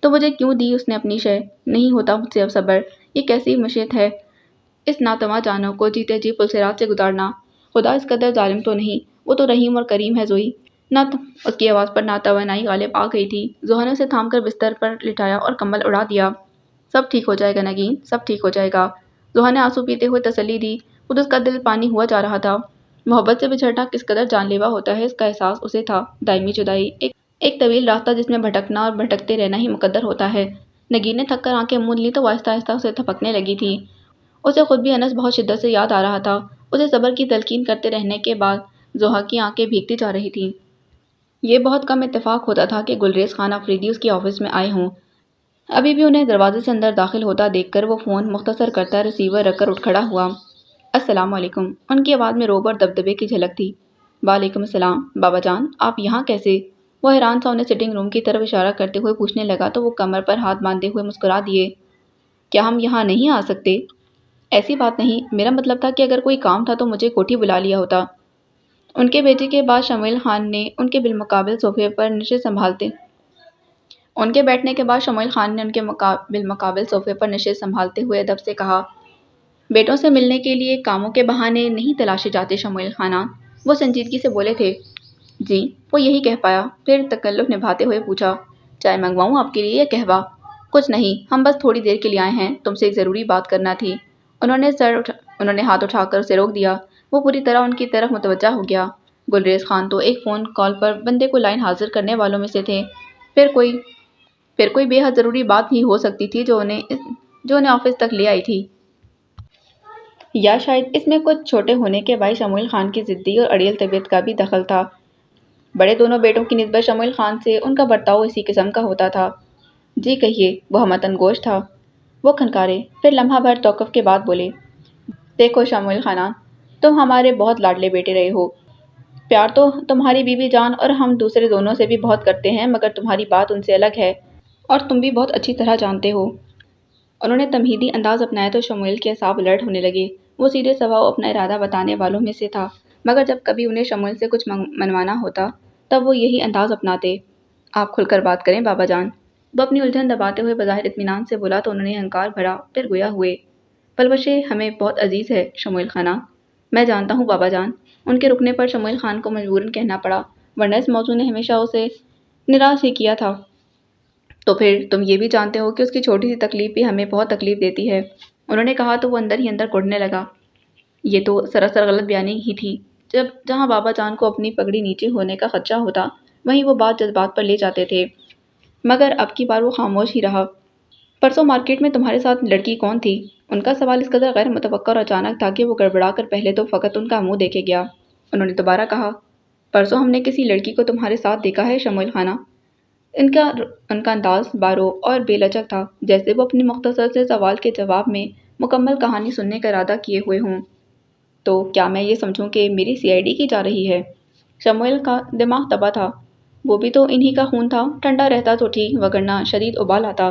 تو مجھے کیوں دی اس نے اپنی شے؟ نہیں ہوتا مجھ سے اب صبر، یہ کیسی مشیت ہے اس ناتواں جانوں کو جیتے جی پل سے رات سے گزارنا؟ خدا اس قدر ظالم تو نہیں، وہ تو رحیم اور کریم ہے زوئی۔ اس کی آواز پر ناتوانائی غالب آ گئی تھی۔ زحا نے اسے تھام کر بستر پر لٹایا اور کمبل اڑا دیا۔ سب ٹھیک ہو جائے گا نگین، سب ٹھیک ہو جائے گا، زحا نے آنسو پیتے ہوئے تسلی دی۔ خود اس کا دل پانی ہوا جا رہا تھا۔ محبت سے بچھڑنا کس قدر جان لیوا ہوتا ہے اس کا احساس اسے تھا۔ دائمی جدائی ایک طویل راستہ جس میں بھٹکنا اور بھٹکتے رہنا ہی مقدر ہوتا ہے۔ نگین نے تھک کر آنکھیں موند لی تو آہستہ آہستہ اسے تھپکنے لگی تھی۔ اسے خود بھی انس بہت شدت سے یاد آ رہا تھا۔ اسے صبر کی تلقین کرتے رہنے کے بعد زحا کی آنکھیں بھیگتی جا رہی تھیں۔ یہ بہت کم اتفاق ہوتا تھا کہ گلریز خان آفریدی اس کے آفس میں آئے ہوں۔ ابھی بھی انہیں دروازے سے اندر داخل ہوتا دیکھ کر وہ فون مختصر کرتا ریسیور رکھ کر اٹھ کھڑا ہوا۔ السلام علیکم، ان کی آواز میں رعب اور دبدبے کی جھلک تھی۔ وعلیکم السلام، بابا جان آپ یہاں کیسے؟ وہ حیران سا انہیں سٹنگ روم کی طرف اشارہ کرتے ہوئے پوچھنے لگا تو وہ کمر پر ہاتھ باندھے ہوئے مسکرا دیے۔ کیا ہم یہاں نہیں آ سکتے؟ ایسی بات نہیں، میرا مطلب تھا کہ اگر کوئی کام تھا تو مجھے کوٹھی بلا لیا ہوتا۔ ان کے بیٹے کے بعد شمویل خان نے ان کے بالمقابل صوفے پر نشست سنبھالتے ہوئے ادب سے کہا، بیٹوں سے ملنے کے لیے کاموں کے بہانے نہیں تلاشے جاتے شمویل خانہ۔ وہ سنجیدگی سے بولے تھے۔ جی، وہ یہی کہہ پایا، پھر تکلف نبھاتے ہوئے پوچھا، چائے منگواؤں آپ کے لیے یا قہوہ؟ کچھ نہیں، ہم بس تھوڑی دیر کے لیے آئے ہیں، تم سے ایک ضروری بات کرنا تھی۔ انہوں نے ہاتھ اٹھا کر اسے روک دیا۔ وہ پوری طرح ان کی طرف متوجہ ہو گیا۔ گلریز خان تو ایک فون کال پر بندے کو لائن حاضر کرنے والوں میں سے تھے۔ پھر کوئی بے حد ضروری بات ہی ہو سکتی تھی جو انہیں آفس تک لے آئی تھی۔ یا شاید اس میں کچھ چھوٹے ہونے کے باعث شموئیل خان کی ضدی اور اڑیل طبیعت کا بھی دخل تھا۔ بڑے دونوں بیٹوں کی نسبت شموئیل خان سے ان کا برتاؤ اسی قسم کا ہوتا تھا۔ جی کہیے، وہ ہمتن گوش تھا۔ وہ کھنکارے، پھر لمحہ بھر توقف کے بعد بولے، دیکھو شموئیل خانان، تم ہمارے بہت لاڈلے بیٹے رہے ہو۔ پیار تو تمہاری بیوی جان اور ہم دوسرے دونوں سے بھی بہت کرتے ہیں، مگر تمہاری بات ان سے الگ ہے اور تم بھی بہت اچھی طرح جانتے ہو۔ انہوں نے تمہیدی انداز اپنایا تو شموئیل کے اعصاب الرٹ ہونے لگے۔ وہ سیدھے سواؤ اپنا ارادہ بتانے والوں میں سے تھا، مگر جب کبھی انہیں شموئیل سے کچھ منوانا ہوتا تب وہ یہی انداز اپناتے۔ آپ کھل کر بات کریں بابا جان۔ وہ اپنی الجھن دباتے ہوئے بظاہر اطمینان سے بولا تو انہوں نے ہنکار بھرا، پھر گویا ہوئے، پلوشیں ہمیں بہت عزیز ہے شموئیل خانہ۔ میں جانتا ہوں بابا جان۔ ان کے رکنے پر شموئیل خان کو مجبوراً کہنا پڑا، ورنہ اس موضوع نے ہمیشہ اسے نراش ہی کیا تھا۔ تو پھر تم یہ بھی جانتے ہو کہ اس کی چھوٹی سی تکلیف بھی ہمیں بہت تکلیف دیتی ہے، انہوں نے کہا تو وہ اندر ہی اندر کڑنے لگا۔ یہ تو سراسر غلط بیانی ہی تھی۔ جہاں بابا جان کو اپنی پگڑی نیچے ہونے کا خدشہ ہوتا، وہیں وہ بات جذبات پر لے جاتے تھے، مگر اب کی بار وہ خاموش ہی رہا۔ پرسوں مارکیٹ میں تمہارے ساتھ لڑکی کون تھی؟ ان کا سوال اس قدر غیر متوقع اور اچانک تھا کہ وہ گڑبڑا کر پہلے تو فقط ان کا منہ دیکھے گیا۔ انہوں نے دوبارہ کہا، پرسوں ہم نے کسی لڑکی کو تمہارے ساتھ دیکھا ہے شموئیل خانہ۔ ان کا انداز بارو اور بے لچک تھا، جیسے وہ اپنی مختصر سے سوال کے جواب میں مکمل کہانی سننے کا ارادہ کیے ہوئے ہوں۔ تو کیا میں یہ سمجھوں کہ میری CID کی جا رہی ہے؟ شموئیل کا دماغ تباہ تھا۔ وہ بھی تو انہی کا خون تھا، ٹھنڈا رہتا تو ٹھیک، وگرنہ شدید ابال آتا۔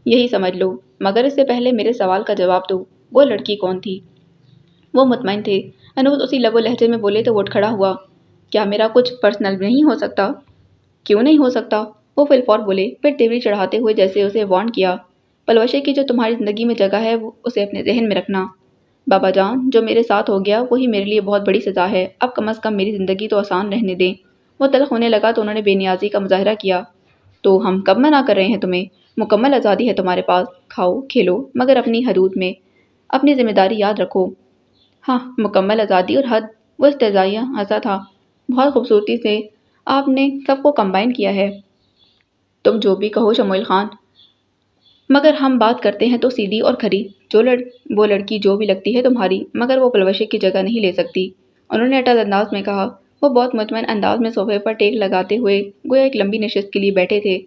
یہی سمجھ لو، مگر اس سے پہلے میرے سوال کا جواب دو، وہ لڑکی کون تھی؟ وہ مطمئن تھے۔ انوج اسی لب و لہجے میں بولے تو وہ اٹھ کھڑا ہوا۔ کیا میرا کچھ پرسنل نہیں ہو سکتا؟ کیوں نہیں ہو سکتا؟ وہ فی الفور بولے، پھر تیوری چڑھاتے ہوئے جیسے اسے وارن کیا، پلوشے کی جو تمہاری زندگی میں جگہ ہے اسے اپنے ذہن میں رکھنا۔ بابا جان، جو میرے ساتھ ہو گیا وہی میرے لیے بہت بڑی سزا ہے، اب کم از کم میری زندگی تو آسان رہنے دیں۔ وہ تلخ ہونے لگا تو انہوں نے بے نیازی کا مظاہرہ کیا، تو ہم کب منع کر رہے ہیں تمہیں؟ مکمل آزادی ہے تمہارے پاس، کھاؤ کھیلو، مگر اپنی حدود میں، اپنی ذمہ داری یاد رکھو۔ ہاں، مکمل آزادی اور حد، وہ استہزائیہ ہنسا تھا۔ بہت خوبصورتی سے آپ نے سب کو کمبائن کیا ہے۔ تم جو بھی کہو شموئیل خان، مگر ہم بات کرتے ہیں تو سیدھی اور کھری۔ وہ لڑکی جو بھی لگتی ہے تمہاری، مگر وہ پلوشے کی جگہ نہیں لے سکتی، انہوں نے اٹل انداز میں کہا۔ وہ بہت مطمئن انداز میں صوفے پر ٹیک لگاتے ہوئے گویا ایک لمبی نشست کے لیے بیٹھے تھے۔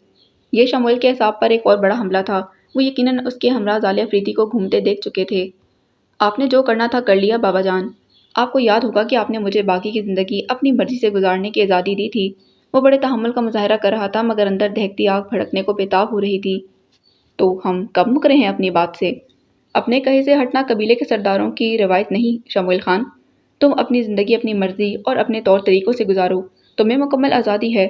یہ شموئیل کے اعصاب پر ایک اور بڑا حملہ تھا۔ وہ یقیناً اس کے ہمراہ ظالیہ افریدی کو گھومتے دیکھ چکے تھے۔ آپ نے جو کرنا تھا کر لیا بابا جان۔ آپ کو یاد ہوگا کہ آپ نے مجھے باقی کی زندگی اپنی مرضی سے گزارنے کی آزادی دی تھی۔ وہ بڑے تحمل کا مظاہرہ کر رہا تھا، مگر اندر دہکتی آگ بھڑکنے کو بےتاب ہو رہی تھی۔ تو ہم کب مکرے ہیں اپنی بات سے؟ اپنے کہے سے ہٹنا قبیلے کے سرداروں کی روایت نہیں شموئیل خان۔ تم اپنی زندگی اپنی مرضی اور اپنے طور طریقوں سے گزارو، تمہیں مکمل آزادی ہے۔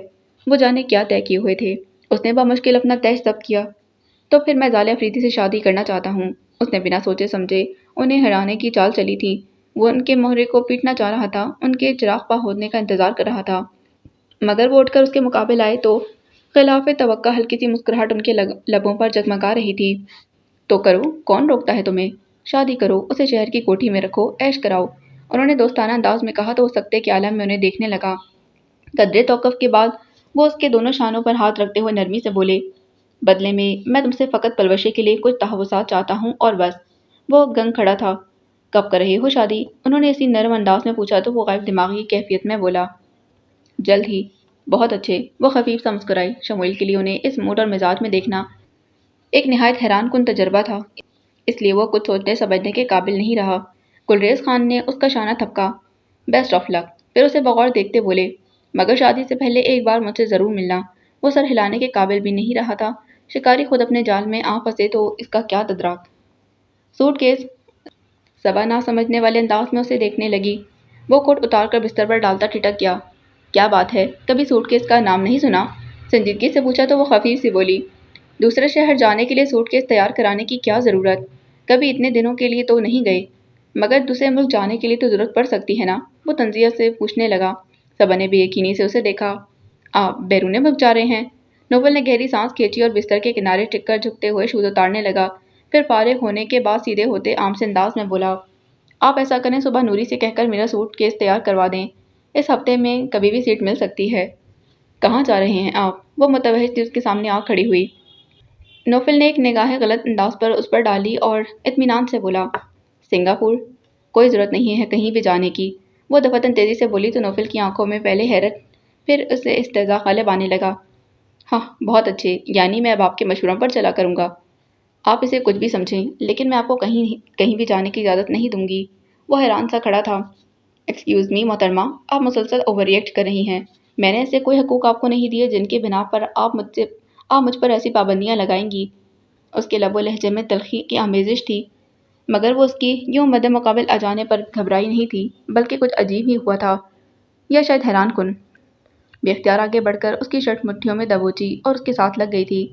وہ جانے کیا طے کیے ہوئے تھے، اس نے بمشکل اپنا طے ضبط کیا۔ تو پھر میں ظالیہ افریدی سے شادی کرنا چاہتا ہوں، اس نے بنا سوچے سمجھے انہیں ہرانے کی چال چلی تھی۔ وہ ان کے مہرے کو پیٹنا چاہ رہا تھا، ان کے چراغ پا ہونے کا انتظار کر رہا تھا، مگر وہ اٹھ کر اس کے مقابل آئے تو خلاف توقع ہلکی سی مسکراہٹ ان کے لبوں پر جگمگا رہی تھی۔ تو کرو، کون روکتا ہے تمہیں؟ شادی کرو، اسے شہر کی کوٹھی میں رکھو، عیش کراؤ، انہوں نے دوستانہ انداز میں کہا تو وہ سکتے کے عالم میں انہیں دیکھنے لگا۔ قدرے توقف کے بعد وہ اس کے دونوں شانوں پر ہاتھ رکھتے ہوئے نرمی سے بولے، بدلے میں تم سے فقط پلوشے کے لیے کچھ تحفظات چاہتا ہوں اور بس۔ وہ گنگ کھڑا تھا۔ کب کر رہے ہو شادی؟ انہوں نے اسی نرم انداز میں پوچھا تو وہ غائب دماغی کیفیت میں بولا، جلد ہی۔ بہت اچھے۔ وہ خفیف سا مسکرائی۔ شموئیل کے لیے انہیں اس موڈ اور مزاج میں دیکھنا ایک نہایت حیران کن تجربہ تھا، اس لیے وہ کچھ سوچنے سمجھنے کے قابل نہیں رہا۔ گلریز خان نے اس کا شانہ تھپکا، بیسٹ آف لک، پھر اسے بغور دیکھتے بولے، مگر شادی سے پہلے ایک بار مجھ سے ضرور ملنا۔ وہ سر ہلانے کے قابل بھی نہیں رہا تھا۔ شکاری خود اپنے جال میں آ پھنسے تو اس کا کیا تدراک۔ سوٹ کیس، صبا نہ سمجھنے والے انداز میں اسے دیکھنے لگی۔ وہ کوٹ اتار کر بستر پر ڈالتا ٹھٹک گیا، کیا بات ہے، کبھی سوٹ کیس کا نام نہیں سنا؟ سنجیدگی سے پوچھا تو وہ خفیف سی بولی، دوسرے شہر جانے کے لیے سوٹ کیس تیار کرانے کی کیا ضرورت، کبھی اتنے دنوں کے لیے تو نہیں گئے، مگر دوسرے ملک جانے کے لیے تو ضرورت پڑ سکتی ہے نا؟ وہ تنزیہ سے پوچھنے لگا۔ صبا نے بے یقینی سے اسے دیکھا، آپ بیرون ملک جا رہے ہیں؟ نوفل نے گہری سانس کھینچی اور بستر کے کنارے ٹک کر جھکتے ہوئے شوز اتارنے لگا۔ پھر فارغ ہونے کے بعد سیدھے ہوتے عام سے انداز میں بولا، آپ ایسا کریں، صبح نوری سے کہہ کر میرا سوٹ کیس تیار کروا دیں، اس ہفتے میں کبھی بھی سیٹ مل سکتی ہے۔ کہاں جا رہے ہیں آپ؟ وہ متوحش سی اس کے سامنے آ کھڑی ہوئی۔ نوفل نے ایک نگاہ غلط انداز پر اس پر ڈالی اور اطمینان سے بولا، سنگاپور؟ کوئی ضرورت نہیں ہے کہیں بھی جانے کی۔ وہ دفعتاً تیزی سے بولی تو نوفل کی آنکھوں میں پہلے حیرت پھر اسے استہزاء غالب آنے لگا۔ ہاں بہت اچھے، یعنی میں اب آپ کے مشوروں پر چلا کروں گا۔ آپ اسے کچھ بھی سمجھیں لیکن میں آپ کو کہیں بھی جانے کی اجازت نہیں دوں گی۔ وہ حیران سا کھڑا تھا۔ ایکسکیوز می محترمہ، آپ مسلسل اوور ریئیکٹ کر رہی ہیں۔ میں نے ایسے کوئی حقوق آپ کو نہیں دیے جن کی بنا پر آپ مجھ پر ایسی پابندیاں لگائیں گی۔ اس کے لب و لہجے میں تلخی کی آمیزش تھی، مگر وہ اس کی یوں مد مقابل آ جانے پر گھبرائی نہیں تھی، بلکہ کچھ عجیب ہی ہوا تھا، یا شاید حیران کن۔ بے اختیار آگے بڑھ کر اس کی شرٹ مٹھیوں میں دبوچی اور اس کے ساتھ لگ گئی تھی۔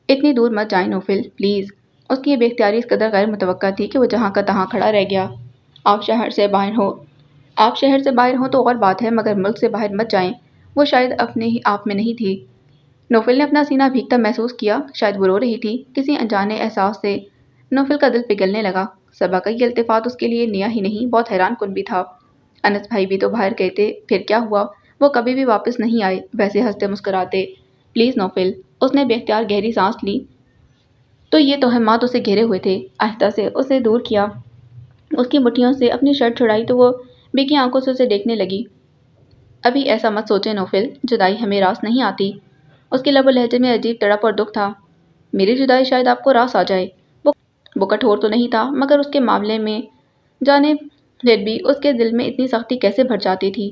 اتنی دور مت جائیں نوفل، پلیز۔ اس کی یہ بے اختیاری اس قدر غیر متوقع تھی کہ وہ جہاں کا تہاں کھڑا رہ گیا۔ آپ شہر سے باہر ہوں تو اور بات ہے، مگر ملک سے باہر مت جائیں۔ وہ شاید اپنے ہی آپ میں نہیں تھی۔ نوفل نے اپنا سینہ بھیگتا محسوس کیا، شاید وہ رو رہی تھی۔ کسی انجانے احساس سے نوفل کا دل پگھلنے لگا۔ صبا کا یہ التفات اس کے لیے نیا ہی نہیں، بہت حیران کن بھی تھا۔ انس بھائی بھی تو باہر گئے تھے، پھر کیا ہوا؟ وہ کبھی بھی واپس نہیں آئے، ویسے ہنستے مسکراتے۔ پلیز نوفل۔ اس نے بے اختیار گہری سانس لی تو یہ توہمات اسے گھیرے ہوئے تھے۔ آہستہ سے اسے دور کیا، اس کی مٹھیوں سے اپنی شرٹ چھڑائی تو وہ بھیگی آنکھوں سے اسے دیکھنے لگی۔ ابھی ایسا مت سوچیں نوفل، جدائی ہمیں راس نہیں آتی۔ اس کے لب و لہجے میں عجیب تڑپ اور دکھ تھا۔ میری جدائی شاید آپ کو راس آ جائے۔ وہ کٹھور تو نہیں تھا، مگر اس کے معاملے میں جانے پھر بھی اس کے دل میں اتنی سختی کیسے بھر جاتی تھی؟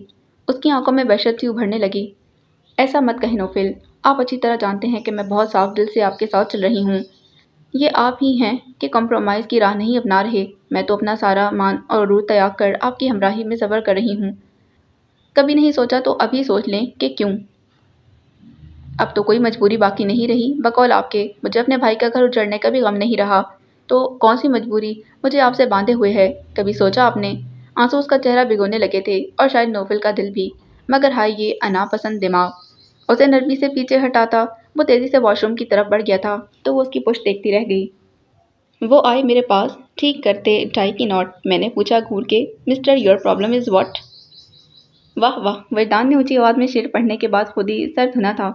اس کی آنکھوں میں وحشت سی ابھرنے لگی۔ ایسا مت کہیں نوفل، آپ اچھی طرح جانتے ہیں کہ میں بہت صاف دل سے آپ کے ساتھ چل رہی ہوں۔ یہ آپ ہی ہیں کہ کمپرومائز کی راہ نہیں اپنا رہے۔ میں تو اپنا سارا مان اور عروج تیاگ کر آپ کی ہمراہی میں صبر کر رہی ہوں۔ کبھی نہیں سوچا تو ابھی سوچ لیں کہ کیوں؟ اب تو کوئی مجبوری باقی نہیں رہی، بقول آپ کے مجھے اپنے بھائی کا گھر اجڑنے کا بھی غم نہیں رہا، تو کون سی مجبوری مجھے آپ سے باندھے ہوئے ہے؟ کبھی سوچا آپ نے؟ آنسو اس کا چہرہ بھگونے لگے تھے، اور شاید نوفل کا دل بھی، مگر ہائے یہ انا پسند دماغ! اسے نرمی سے پیچھے ہٹاتا وہ تیزی سے واش روم کی طرف بڑھ گیا تھا تو وہ اس کی پشت دیکھتی رہ گئی۔ وہ آئے میرے پاس ٹھیک کرتے ٹائی کی نوٹ۔ میں نے پوچھا گھور کے، mister your problem is what? واہ واہ! وجدان نے اونچی آواز میں شعر پڑھنے کے بعد خود ہی سر دھنا تھا۔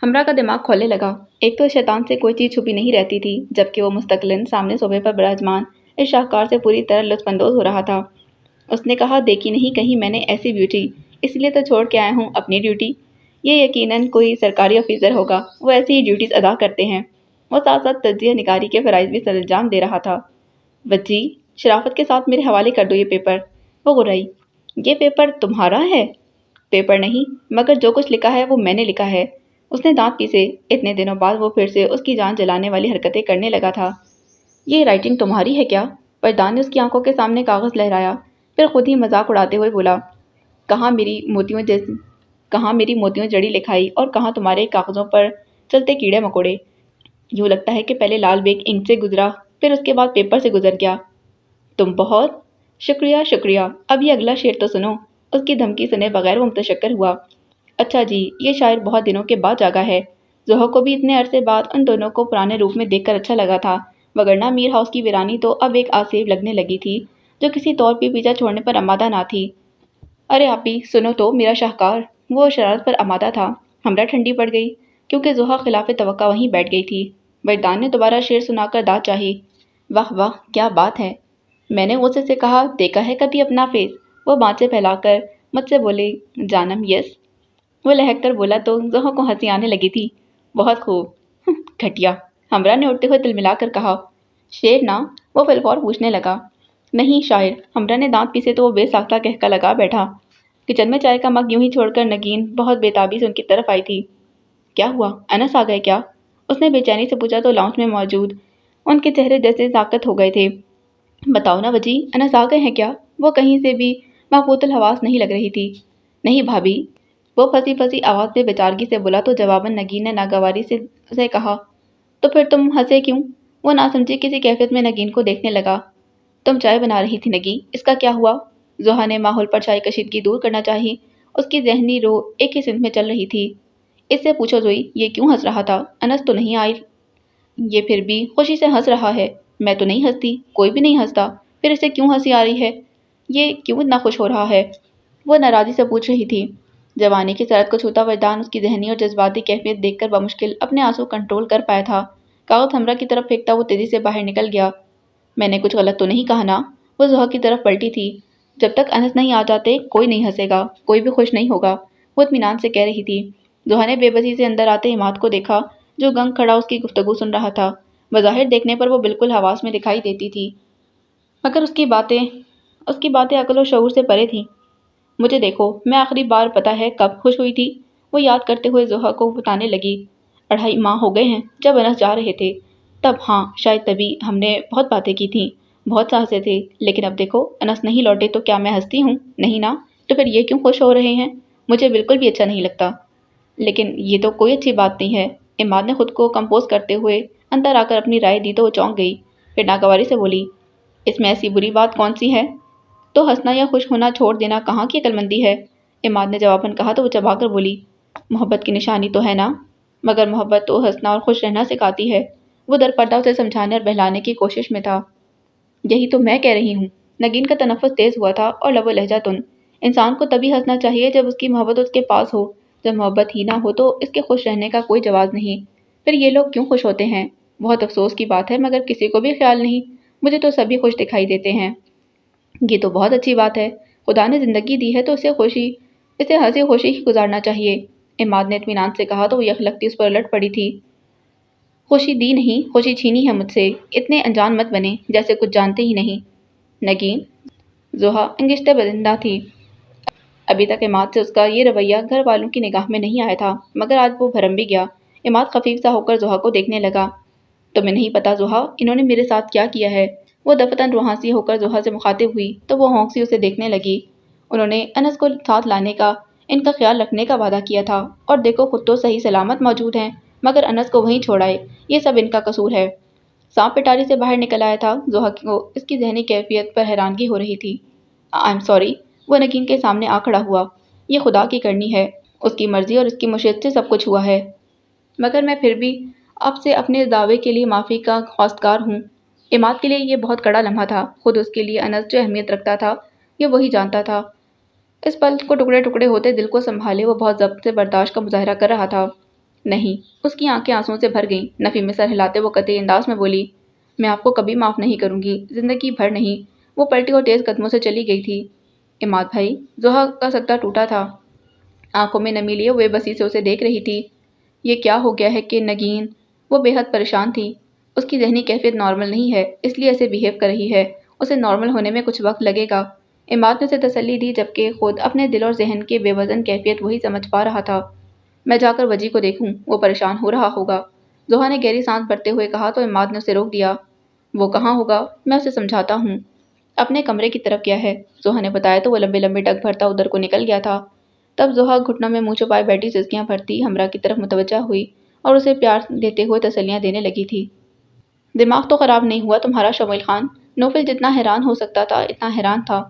ہمراہ کا دماغ کھولنے لگا۔ ایک تو شیطان سے کوئی چیز چھپی نہیں رہتی تھی، جبکہ وہ مستقلاً سامنے صوفے پر براجمان اس شاہکار سے پوری طرح لطف اندوز ہو رہا تھا۔ اس نے کہا، دیکھی نہیں کہیں میں نے ایسی بیوٹی، اس لیے تو چھوڑ کے آیا ہوں اپنی ڈیوٹی۔ یہ یقیناً کوئی سرکاری آفیسر ہوگا، وہ ایسی ہی ڈیوٹیز ادا کرتے ہیں۔ وہ ساتھ ساتھ تجزیہ نگاری کے فرائض بھی سر انجام دے رہا تھا۔ وجی، شرافت کے ساتھ میرے حوالے کر دو یہ پیپر۔ وہ گرائی، یہ پیپر تمہارا ہے؟ پیپر نہیں، مگر جو کچھ لکھا ہے وہ میں نے لکھا ہے۔ اس نے دانت پیسے۔ اتنے دنوں بعد وہ پھر سے اس کی جان جلانے والی حرکتیں کرنے لگا تھا۔ یہ رائٹنگ تمہاری ہے کیا؟ وجدان نے اس کی آنکھوں کے سامنے کاغذ لہرایا، پھر خود ہی مذاق اڑاتے ہوئے بولا، کہاں میری موتیوں جڑی لکھائی اور کہاں تمہارے کاغذوں پر چلتے کیڑے مکوڑے۔ یوں لگتا ہے کہ پہلے لال بیگ انک سے گزرا، پھر اس کے بعد پیپر سے گزر گیا۔ تم بہت شکریہ۔ اب یہ اگلا شعر تو سنو۔ اس کی دھمکی سنے بغیر وہ متشکر ہوا۔ اچھا جی، یہ شاعر بہت دنوں کے بعد جاگا ہے۔ زہر کو بھی اتنے عرصے بعد ان دونوں کو پرانے روپ میں دیکھ کر اچھا لگا تھا، وگرنہ میر ہاؤس کی ویرانی تو اب ایک آسیب لگنے لگی تھی جو کسی طور بھی پیچھا چھوڑنے پر آمادہ نہ تھی۔ ارے آپی سنو تو، میرا شاہکار! وہ شرارت پر آمادہ تھا۔ ہمراہ ٹھنڈی پڑ گئی، کیونکہ زحا خلاف توقع وہیں بیٹھ گئی تھی۔ وجدان نے دوبارہ شعر سنا کر داد چاہی۔ واہ واہ، کیا بات ہے! میں نے غصے سے کہا، دیکھا ہے کبھی اپنا فیس؟ وہ بانچیں پھیلا کر مجھ سے بولے، جانم یس۔ وہ لہک کر بولا تو زحا کو ہنسی آنے لگی تھی۔ بہت خوب، گھٹیا! ہمراہ نے اٹھتے ہوئے تل ملا کر کہا۔ شعر نا؟ وہ فلفور پوچھنے لگا۔ نہیں شاعر۔ ہمراہ نے دانت پیسے تو وہ بے ساختہ کہکا لگا بیٹھا۔ کچن میں چائے کا مگ یوں ہی چھوڑ کر نگین بہت بے تابی سے ان کی طرف آئی تھی۔ کیا ہوا؟ انس آ گئے کیا؟ اس نے بے چینی سے پوچھا تو لاؤنج میں موجود ان کے چہرے جیسے ساکت ہو گئے تھے۔ بتاؤ نا وجی، انس آ گئے ہیں کیا؟ وہ کہیں سے بھی محفوظ الحواس نہیں لگ رہی تھی۔ نہیں بھابھی، وہ پھنسی پھنسی آواز میں بیچارگی سے بولا تو جواباً نگین نے ناگواری سے اسے کہا، تو پھر تم ہنسے کیوں؟ وہ ناسمجھی کسی کیفیت میں نگین کو دیکھنے لگا۔ تم چائے بنا رہی تھی نگی، اس کا کیا ہوا؟ زحا نے ماحول پر چائے کشیدگی دور کرنا چاہی۔ اس کی ذہنی رو ایک ہی سمت میں چل رہی تھی۔ اس سے پوچھو زوئی یہ کیوں ہنس رہا تھا؟ انس تو نہیں آئی، یہ پھر بھی خوشی سے ہنس رہا ہے۔ میں تو نہیں ہنستی، کوئی بھی نہیں ہنستا، پھر اسے کیوں ہنسی آ رہی ہے؟ یہ کیوں اتنا خوش ہو رہا ہے؟ وہ ناراضی سے پوچھ رہی تھی۔ جوانی کی سرحد کو چھوتا وجدان اس کی ذہنی اور جذباتی کیفیت دیکھ کر بمشکل اپنے آنسو کنٹرول کر پایا تھا۔ کاغذ ہمراہ کی طرف پھینکتا وہ تیزی سے باہر نکل گیا۔ میں نے کچھ غلط تو نہیں کہا نا؟ وہ زحا کی طرف پلٹی تھی۔ جب تک انس نہیں آ جاتے کوئی نہیں ہنسے گا، کوئی بھی خوش نہیں ہوگا، وہ اطمینان سے کہہ رہی تھی۔ زحا نے بے بسی سے اندر آتے عماد کو دیکھا جو گنگ کھڑا اس کی گفتگو سن رہا تھا۔ بظاہر دیکھنے پر وہ بالکل حواس میں دکھائی دیتی تھی، مگر اس کی باتیں عقل و شعور سے پرے تھیں۔ مجھے دیکھو، میں آخری بار پتہ ہے کب خوش ہوئی تھی؟ وہ یاد کرتے ہوئے زحا کو بتانے لگی۔ 2.5 ماہ ہو گئے ہیں جب انس جا رہے تھے، تب ہاں شاید تبھی ہم نے بہت باتیں کی تھیں، بہت سے ہنسے تھے، لیکن اب دیکھو انس نہیں لوٹے تو کیا میں ہنستی ہوں؟ نہیں نا، تو پھر یہ کیوں خوش ہو رہے ہیں؟ مجھے بالکل بھی اچھا نہیں لگتا۔ لیکن یہ تو کوئی اچھی بات نہیں ہے۔ عماد نے خود کو کمپوز کرتے ہوئے اندر آ کر اپنی رائے دی تو وہ چونک گئی، پھر ناگواری سے بولی، اس میں ایسی بری بات کون سی ہے؟ تو ہنسنا یا خوش ہونا چھوڑ دینا کہاں کی عقل مندی ہے؟ عماد نے جواباً کہا تو وہ چبا کر بولی، محبت کی نشانی تو ہے نا، مگر محبت تو ہنسنا اور خوش رہنا سکھاتی ہے۔ وہ در پردہ اسے سمجھانے اور بہلانے کی کوشش میں تھا۔ یہی تو میں کہہ رہی ہوں۔ نگین کا تنفس تیز ہوا تھا اور لب و لہجہ تند۔ انسان کو تبھی ہنسنا چاہیے جب اس کی محبت اس کے پاس ہو، جب محبت ہی نہ ہو تو اس کے خوش رہنے کا کوئی جواز نہیں۔ پھر یہ لوگ کیوں خوش ہوتے ہیں؟ بہت افسوس کی بات ہے مگر کسی کو بھی خیال نہیں، مجھے تو سبھی خوش دکھائی دیتے ہیں۔ یہ تو بہت اچھی بات ہے، خدا نے زندگی دی ہے تو اسے ہنسی خوشی ہی گزارنا چاہیے۔ عماد نے اطمینان سے کہا تو وہ یکلختی اس پر الٹ پڑی تھی۔ خوشی دی نہیں، خوشی چھینی ہے مجھ سے، اتنے انجان مت بنے جیسے کچھ جانتے ہی نہیں۔ نگین؟ زحا انگشتہ بدندہ تھی۔ ابھی تک عماد سے اس کا یہ رویہ گھر والوں کی نگاہ میں نہیں آیا تھا، مگر آج وہ بھرم بھی گیا۔ عماد خفیف سا ہو کر زحا کو دیکھنے لگا۔ تمہیں نہیں پتا زحا، انہوں نے میرے ساتھ کیا کیا ہے؟ وہ دفتن روحانسی ہو کر زحا سے مخاطب ہوئی تو وہ ہونک سی اسے دیکھنے لگی۔ انہوں نے انس کو ساتھ لانے کا، ان کا خیال رکھنے کا وعدہ کیا تھا، اور دیکھو خود تو صحیح سلامت موجود ہیں، مگر انس کو وہیں چھوڑ آئے۔ یہ سب ان کا قصور ہے۔ سانپ پٹاری سے باہر نکل آیا تھا۔ زحا کو اس کی ذہنی کیفیت پر حیرانگی ہو رہی تھی۔ آئی ایم سوری، وہ نگین کے سامنے آ کھڑا ہوا۔ یہ خدا کی کرنی ہے، اس کی مرضی اور اس کی مشیت سے سب کچھ ہوا ہے، مگر میں پھر بھی اب سے اپنے اس دعوے کے لیے معافی کا خواستگار ہوں۔ عماد کے لیے یہ بہت کڑا لمحہ تھا۔ خود اس کے لیے انس جو اہمیت رکھتا تھا یہ وہی جانتا تھا۔ اس پل کو ٹکڑے ٹکڑے ہوتے دل کو سنبھالے وہ بہت ضبط سے برداشت کا مظاہرہ کر رہا تھا۔ نہیں، اس کی آنکھیں آنسوؤں سے بھر گئیں۔ نفی میں سر ہلاتے وہ قطعی انداز میں بولی، میں آپ کو کبھی معاف نہیں کروں گی، زندگی بھر نہیں۔ وہ پلٹی اور تیز قدموں سے چلی گئی تھی۔ عماد بھائی؟ زحا کا سکتہ ٹوٹا تھا، آنکھوں میں نمی لیے وہ بے بسی سے اسے دیکھ رہی تھی۔ یہ کیا ہو گیا ہے کہ نگین؟ وہ بے حد پریشان تھی۔ اس کی ذہنی کیفیت نارمل نہیں ہے، اس لیے ایسے بیہیو کر رہی ہے، اسے نارمل ہونے میں کچھ وقت لگے گا۔ عماد نے اسے تسلی دی جبکہ خود اپنے دل اور ذہن کے بے وزن کیفیت وہی سمجھ پا رہا تھا۔ میں جا کر وجی کو دیکھوں، وہ پریشان ہو رہا ہوگا، زحا نے گہری سانس بھرتے ہوئے کہا تو عماد نے اسے روک دیا۔ وہ کہاں ہوگا، میں اسے سمجھاتا ہوں۔ اپنے کمرے کی طرف گیا ہے، زحا نے بتایا تو وہ لمبے لمبے ڈگ بھرتا ادھر کو نکل گیا تھا۔ تب زحا گھٹنوں میں منہ چھپائے بیٹھی سسکیاں بھرتی ہمراہ کی طرف متوجہ ہوئی اور اسے پیار دیتے ہوئے تسلیاں دینے لگی تھی۔ دماغ تو خراب نہیں ہوا تمہارا شمیل خان؟ نوفل جتنا حیران ہو سکتا تھا اتنا حیران تھا۔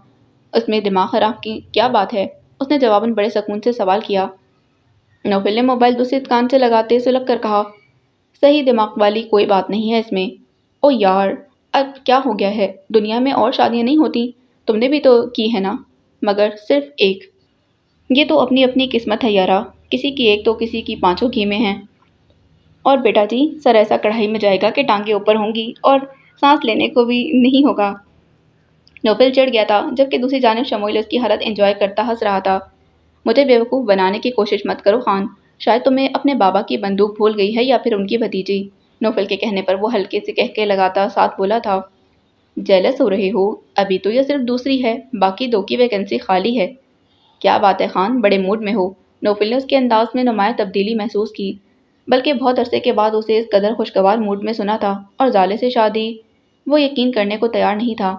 اس میں دماغ خراب کی کیا بات ہے؟ اس نے جواباً بڑے سکون سے سوال کیا۔ نوفل نے موبائل دوسری کان سے لگاتے سلک کر کہا، صحیح دماغ والی کوئی بات نہیں ہے اس میں۔ او یار، اب کیا ہو گیا ہے؟ دنیا میں اور شادیاں نہیں ہوتی؟ تم نے بھی تو کی ہے نا؟ مگر صرف ایک۔ یہ تو اپنی اپنی قسمت ہے یارا، کسی کی ایک تو کسی کی 5 گھی میں ہیں۔ اور بیٹا جی، سر ایسا کڑھائی میں جائے گا کہ ٹانگیں اوپر ہوں گی اور سانس لینے کو بھی نہیں ہوگا۔ نوفل چڑھ گیا تھا جبکہ دوسری جانب شموئیل اس کی حالت انجوائے کرتا ہنس رہا تھا۔ مجھے بیوقوف بنانے کی کوشش مت کرو خان، شاید تمہیں اپنے بابا کی بندوق بھول گئی ہے یا پھر ان کی بھتیجی۔ نوفل کے کہنے پر وہ ہلکے سے کہکے لگاتا ساتھ بولا تھا، جیلس ہو رہے ہو؟ ابھی تو یہ صرف دوسری ہے، باقی 2 کی ویکینسی خالی ہے۔ کیا بات ہے خان، بڑے موڈ میں ہو؟ نوفل نے اس کے انداز میں نمایاں تبدیلی محسوس کی، بلکہ بہت عرصے کے بعد اسے اس قدر خوشگوار موڈ میں سنا تھا، اور زالے سے شادی؟ وہ یقین کرنے کو تیار نہیں تھا۔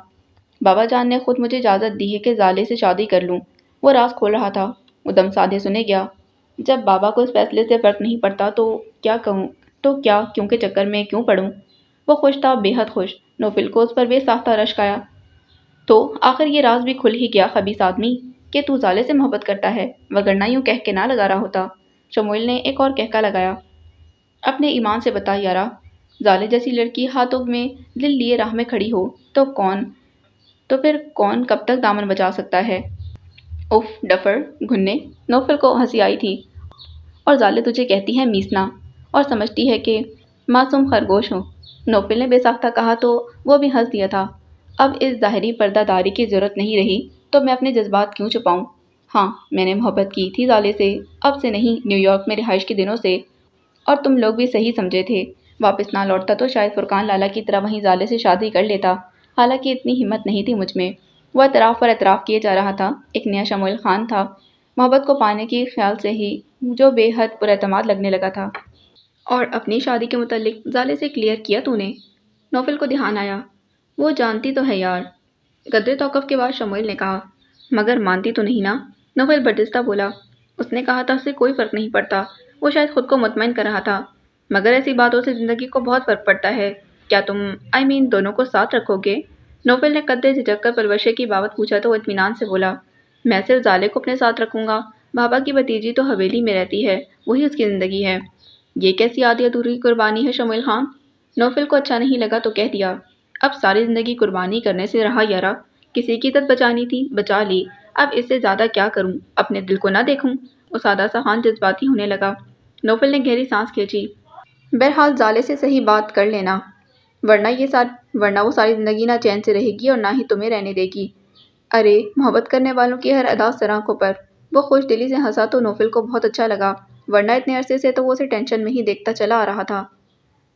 بابا جان نے خود مجھے اجازت دی ہے کہ زالے سے شادی کر لوں۔ وہ راز کھول رہا تھا۔ وہ دم سادھے سنے گیا، جب بابا کو اس فیصلے سے فرق نہیں پڑتا تو کیا کہوں، تو کیا کیوں کے چکر میں کیوں پڑوں؟ وہ خوش تھا، بے حد خوش۔ نوفل کو اس پر بے ساختہ رشک آیا۔ تو آخر یہ راز بھی کھل ہی گیا خبیث آدمی، کہ تو زالے سے محبت کرتا ہے، وگرنہ یوں کہہ کے نہ لگا رہا ہوتا۔ شمویل نے ایک اور کہکا لگایا۔ اپنے ایمان سے بتا یارا، زالے جیسی لڑکی ہاتھوں میں دل لیے راہ میں کھڑی ہو تو پھر کون کب تک دامن بچا سکتا ہے؟ If differ گھننے۔ نوفل کو ہنسی آئی تھی۔ اور زالے تجھے کہتی ہے میسنا اور سمجھتی ہے کہ معصوم خرگوش ہو۔ نوفل نے بے ساختہ کہا تو وہ بھی ہنس دیا تھا۔ اب اس ظاہری پردہ داری کی ضرورت نہیں رہی تو میں اپنے جذبات کیوں چھپاؤں؟ ہاں میں نے محبت کی تھی زالے سے، اب سے نہیں، نیو یارک میں رہائش کے دنوں سے، اور تم لوگ بھی صحیح سمجھے تھے۔ واپس نہ لوٹتا تو شاید فرقان لالا کی طرح وہیں زالے سے شادی کر لیتا، حالانکہ اتنی ہمت نہیں تھی مجھ میں۔ وہ اعتراف پر اعتراف کیے جا رہا تھا۔ ایک نیا شمویل خان تھا، محبت کو پانے کے خیال سے ہی جو بے حد پر اعتماد لگنے لگا تھا۔ اور اپنی شادی کے متعلق زالے سے کلیئر کیا تو نے؟ نوفل کو دھیان آیا۔ وہ جانتی تو ہے یار۔ قدرے توقف کے بعد شمویل نے کہا، مگر مانتی تو نہیں نا؟ نوفل برجستہ بولا۔ اس نے کہا تھا اس سے کوئی فرق نہیں پڑتا۔ وہ شاید خود کو مطمئن کر رہا تھا، مگر ایسی باتوں سے زندگی کو بہت فرق پڑتا ہے۔ کیا تم دونوں کو ساتھ رکھو گے؟ نوفل نے قدرے جھجک کر پرورشے کی بابت پوچھا تو وہ اطمینان سے بولا، میں صرف زالے کو اپنے ساتھ رکھوں گا۔ بابا کی بھتیجی تو حویلی میں رہتی ہے، وہی اس کی زندگی ہے۔ یہ کیسی آدھی ادھوری قربانی ہے شمویل خان؟ نوفل کو اچھا نہیں لگا تو کہہ دیا، اب ساری زندگی قربانی کرنے سے رہا یارا، کسی کی عزت بچانی تھی بچا لی، اب اس سے زیادہ کیا کروں؟ اپنے دل کو نہ دیکھوں؟ وہ سادہ سا خان جذباتی ہونے لگا۔ نوفل نے گہری سانس کھینچی۔ بہرحال زالے سے صحیح بات کر لینا، ورنہ وہ ساری زندگی نہ چین سے رہے گی اور نہ ہی تمہیں رہنے دے گی۔ ارے محبت کرنے والوں کی ہر ادا سر آنکھوں پر۔ وہ خوش دلی سے ہنسا تو نوفل کو بہت اچھا لگا، ورنہ اتنے عرصے سے تو وہ اسے ٹینشن میں ہی دیکھتا چلا آ رہا تھا۔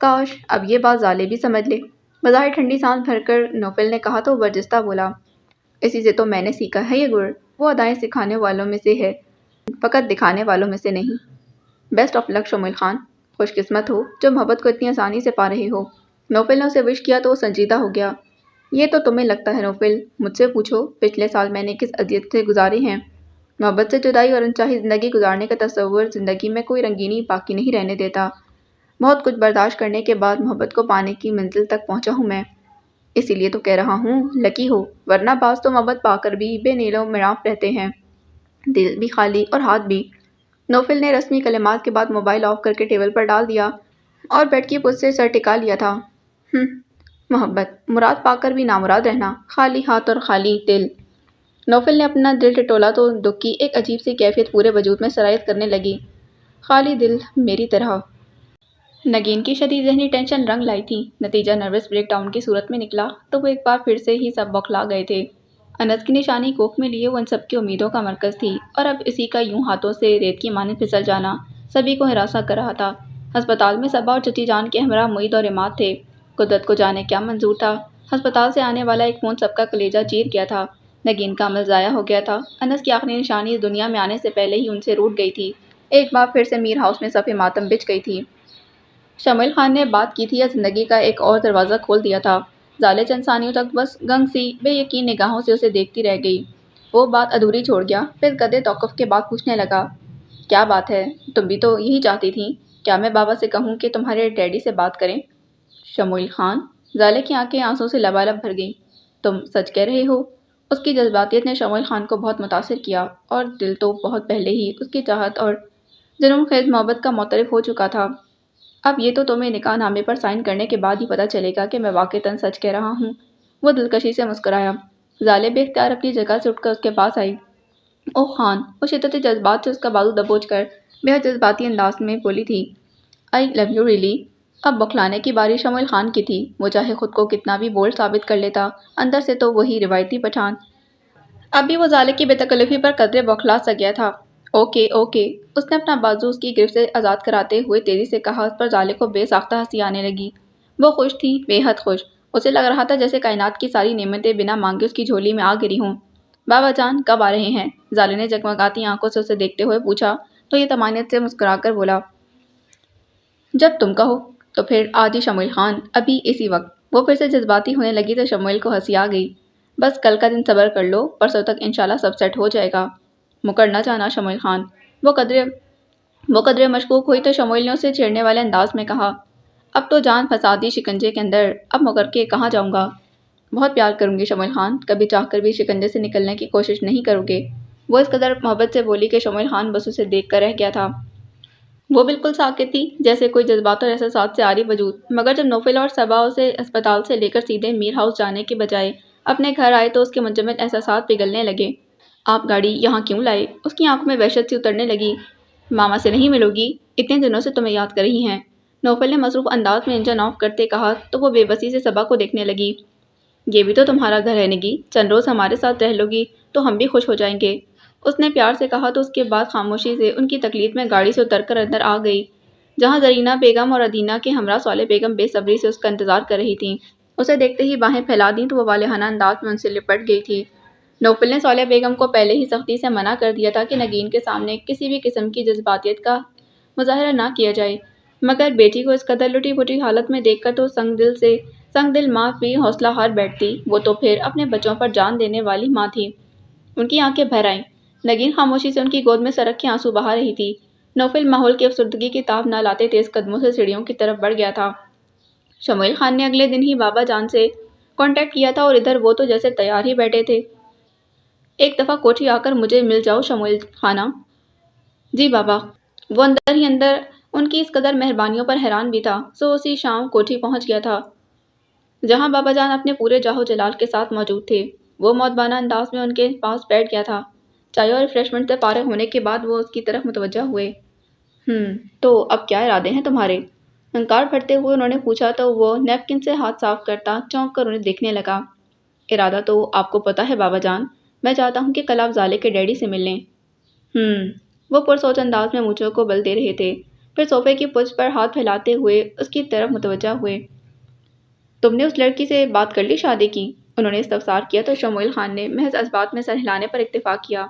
کاش اب یہ بات زالے بھی سمجھ لے۔ بظاہر ٹھنڈی سانس بھر کر نوفل نے کہا تو برجستہ بولا، اسی سے تو میں نے سیکھا ہے یہ گر، وہ ادائیں سکھانے والوں میں سے ہے، فقط دکھانے والوں میں سے نہیں۔ بیسٹ آف لک شمویل خان، خوش قسمت ہو جو محبت کو اتنی آسانی سے پا رہے ہو۔ نوفل نے اسے وش کیا تو وہ سنجیدہ ہو گیا۔ یہ تو تمہیں لگتا ہے نوفل، مجھ سے پوچھو پچھلے سال میں نے کس اذیت سے گزارے ہیں۔ محبت سے جدائی اور انچاہی زندگی گزارنے کا تصور زندگی میں کوئی رنگینی باقی نہیں رہنے دیتا۔ بہت کچھ برداشت کرنے کے بعد محبت کو پانے کی منزل تک پہنچا ہوں میں، اسی لیے تو کہہ رہا ہوں لکی ہو، ورنہ بعض تو محبت پا کر بھی بے نیل و مراف رہتے ہیں، دل بھی خالی اور ہاتھ بھی۔ نوفل نے رسمی کلمات کے بعد موبائل آف کر کے ٹیبل پر ڈال دیا اور بیڈ کی پشت سے سر ٹکا لیا تھا۔ محبت، مراد پا کر بھی نامراد رہنا، خالی ہاتھ اور خالی دل۔ نوفل نے اپنا دل ٹٹولا تو دکھ کی ایک عجیب سی کیفیت پورے وجود میں سرایت کرنے لگی۔ خالی دل میری طرح۔ نگین کی شدید ذہنی ٹینشن رنگ لائی تھی۔ نتیجہ نروس بریک ڈاؤن کی صورت میں نکلا تو وہ ایک بار پھر سے ہی سب بوکھلا گئے تھے۔ انس کی نشانی کوکھ میں لیے وہ ان سب کی امیدوں کا مرکز تھی، اور اب اسی کا یوں ہاتھوں سے ریت کی مانند پھسل جانا سبھی کو ہراساں کر رہا تھا۔ ہسپتال میں صبا اور چچی جان کے ہمراہ معید اور عماد تھے۔ قدرت کو جانے کیا منظور تھا، ہسپتال سے آنے والا ایک فون سب کا کلیجہ چیر گیا تھا۔ نگین کا عمل ضائع ہو گیا تھا۔ انس کی آخری نشانی اس دنیا میں آنے سے پہلے ہی ان سے روٹھ گئی تھی۔ ایک بار پھر سے میر ہاؤس میں صف ماتم بچھ گئی تھی۔ شمویل خان نے بات کی تھی یا زندگی کا ایک اور دروازہ کھول دیا تھا؟ زالے چند ثانیوں تک بس گنگ سی بے یقین نگاہوں سے اسے دیکھتی رہ گئی۔ وہ بات ادھوری چھوڑ گیا، پھر قدرے توقف کے بعد پوچھنے لگا، کیا بات ہے؟ تم بھی تو یہی چاہتی تھیں، کیا میں بابا سے کہوں کہ تمہارے ڈیڈی سے بات کریں؟ شمویل خان، زالے کی آنکھیں آنسوں سے لبالب بھر گئیں، تم سچ کہہ رہے ہو؟ اس کی جذباتیت نے شمویل خان کو بہت متاثر کیا، اور دل تو بہت پہلے ہی اس کی چاہت اور جنون خیز محبت کا معترف ہو چکا تھا۔ اب یہ تو تمہیں نکاح نامے پر سائن کرنے کے بعد ہی پتہ چلے گا کہ میں واقعتاً سچ کہہ رہا ہوں۔ وہ دلکشی سے مسکرایا۔ زالے بے اختیار اپنی جگہ سے اٹھ کر اس کے پاس آئی۔ اوہ خان، وہ شدت جذبات سے اس کا بازو دبوچ کر بے حد جذباتی انداز میں بولی تھی، آئی لو یو ریئلی۔ اب بوکھلانے کی باری شمویل خان کی تھی۔ وہ چاہے خود کو کتنا بھی بولڈ ثابت کر لیتا، اندر سے تو وہی روایتی پٹھان۔ اب بھی وہ زالے کی بے تکلفی پر قدرے بوکھلا سا گیا تھا۔ اوکے اوکے، اس نے اپنا بازو اس کی گرفت سے آزاد کراتے ہوئے تیزی سے کہا۔ اس پر زالے کو بے ساختہ ہنسی آنے لگی۔ وہ خوش تھی، بے حد خوش۔ اسے لگ رہا تھا جیسے کائنات کی ساری نعمتیں بنا مانگے اس کی جھولی میں آ گری ہوں۔ بابا جان کب آ رہے ہیں؟ زالے نے جگمگاتی آنکھوں سے اسے دیکھتے ہوئے پوچھا تو یہ طمانینت سے مسکرا کر بولا، جب تم کہو۔ تو پھر آج ہی شمویل خان، ابھی اسی وقت۔ وہ پھر سے جذباتی ہونے لگی تو شمویل کو ہنسی آ گئی۔ بس کل کا دن صبر کر لو، پرسوں تک انشاءاللہ سب سیٹ ہو جائے گا۔ مکر نہ جانا شمویل خان۔ وہ قدرے مشکوک ہوئی تو شمویل نے اسے چھیڑنے والے انداز میں کہا، اب تو جان پھنسا دی شکنجے کے اندر، اب مکر کے کہاں جاؤں گا؟ بہت پیار کروں گی شمویل خان، کبھی چاہ کر بھی شکنجے سے نکلنے کی کوشش نہیں کرو گے۔ وہ اس قدر محبت سے بولی کہ شمویل خان بس اسے دیکھ کر رہ گیا تھا۔ وہ بالکل ساکت تھی، جیسے کوئی جذبات اور احساسات سے عاری وجود، مگر جب نوفل اور صبا اسے اسپتال سے لے کر سیدھے میر ہاؤس جانے کے بجائے اپنے گھر آئے تو اس کے منجمد احساسات پگھلنے لگے۔ آپ گاڑی یہاں کیوں لائے؟ اس کی آنکھوں میں وحشت سی اترنے لگی۔ ماما سے نہیں ملو گی؟ اتنے دنوں سے تمہیں یاد کر رہی ہیں۔ نوفل نے مصروف انداز میں انجن آف کرتے کہا تو وہ بے بسی سے صبا کو دیکھنے لگی۔ یہ بھی تو تمہارا گھر ہے نگی، چند روز ہمارے ساتھ رہ لوگی تو ہم بھی خوش ہو جائیں گے، اس نے پیار سے کہا تو اس کے بعد خاموشی سے ان کی تکلیف میں گاڑی سے اتر کر اندر آ گئی، جہاں زرینہ بیگم اور ادینہ کے ہمراہ صالح بیگم بے صبری سے اس کا انتظار کر رہی تھیں۔ اسے دیکھتے ہی باہیں پھیلا دیں تو وہ والہانہ انداز میں ان سے لپٹ گئی تھی۔ نوفل نے صالح بیگم کو پہلے ہی سختی سے منع کر دیا تھا کہ نگین کے سامنے کسی بھی قسم کی جذباتیت کا مظاہرہ نہ کیا جائے، مگر بیٹی کو اس قدر لٹی پھٹی حالت میں دیکھ کر تو سنگ دل ماں بھی حوصلہ ہار بیٹھتی، وہ تو پھر اپنے بچوں پر جان دینے والی ماں تھی۔ ان کی آنکھیں بھر آئیں۔ نگین خاموشی سے ان کی گود میں سرک کے آنسو بہا رہی تھی۔ نوفل ماحول کی افسردگی کی تاب نہ لاتے تیز قدموں سے سیڑھیوں کی طرف بڑھ گیا تھا۔ شموئیل خان نے اگلے دن ہی بابا جان سے کانٹیکٹ کیا تھا اور ادھر وہ تو جیسے تیار ہی بیٹھے تھے۔ ایک دفعہ کوٹھی آ کر مجھے مل جاؤ شموئیل خانہ۔ جی بابا۔ وہ اندر ہی اندر ان کی اس قدر مہربانیوں پر حیران بھی تھا، سو اسی شام کوٹھی پہنچ گیا تھا، جہاں بابا جان اپنے پورے جاہو جلال کے ساتھ موجود تھے۔ وہ مؤدبانہ انداز میں ان کے پاس بیٹھ گیا تھا۔ چائے اور ریفریشمنٹ سے فارغ ہونے کے بعد وہ اس کی طرف متوجہ ہوئے۔ تو اب کیا ارادے ہیں تمہارے؟ انکار بھرتے ہوئے انہوں نے پوچھا تو وہ نیپکن سے ہاتھ صاف کرتا چونک کر انہیں دیکھنے لگا۔ ارادہ تو آپ کو پتہ ہے بابا جان، میں چاہتا ہوں کہ کل آپ زالے کے ڈیڈی سے مل لیں۔ وہ پرسوچ انداز میں مونچھوں کو بل دے رہے تھے، پھر صوفے کی پشت پر ہاتھ پھیلاتے ہوئے اس کی طرف متوجہ ہوئے۔ تم نے اس لڑکی سے بات کر لی شادی کی؟ انہوں نے استفسار کیا تو شموئیل خان نے محض اس بات میں سر ہلانے پر اتفاق کیا۔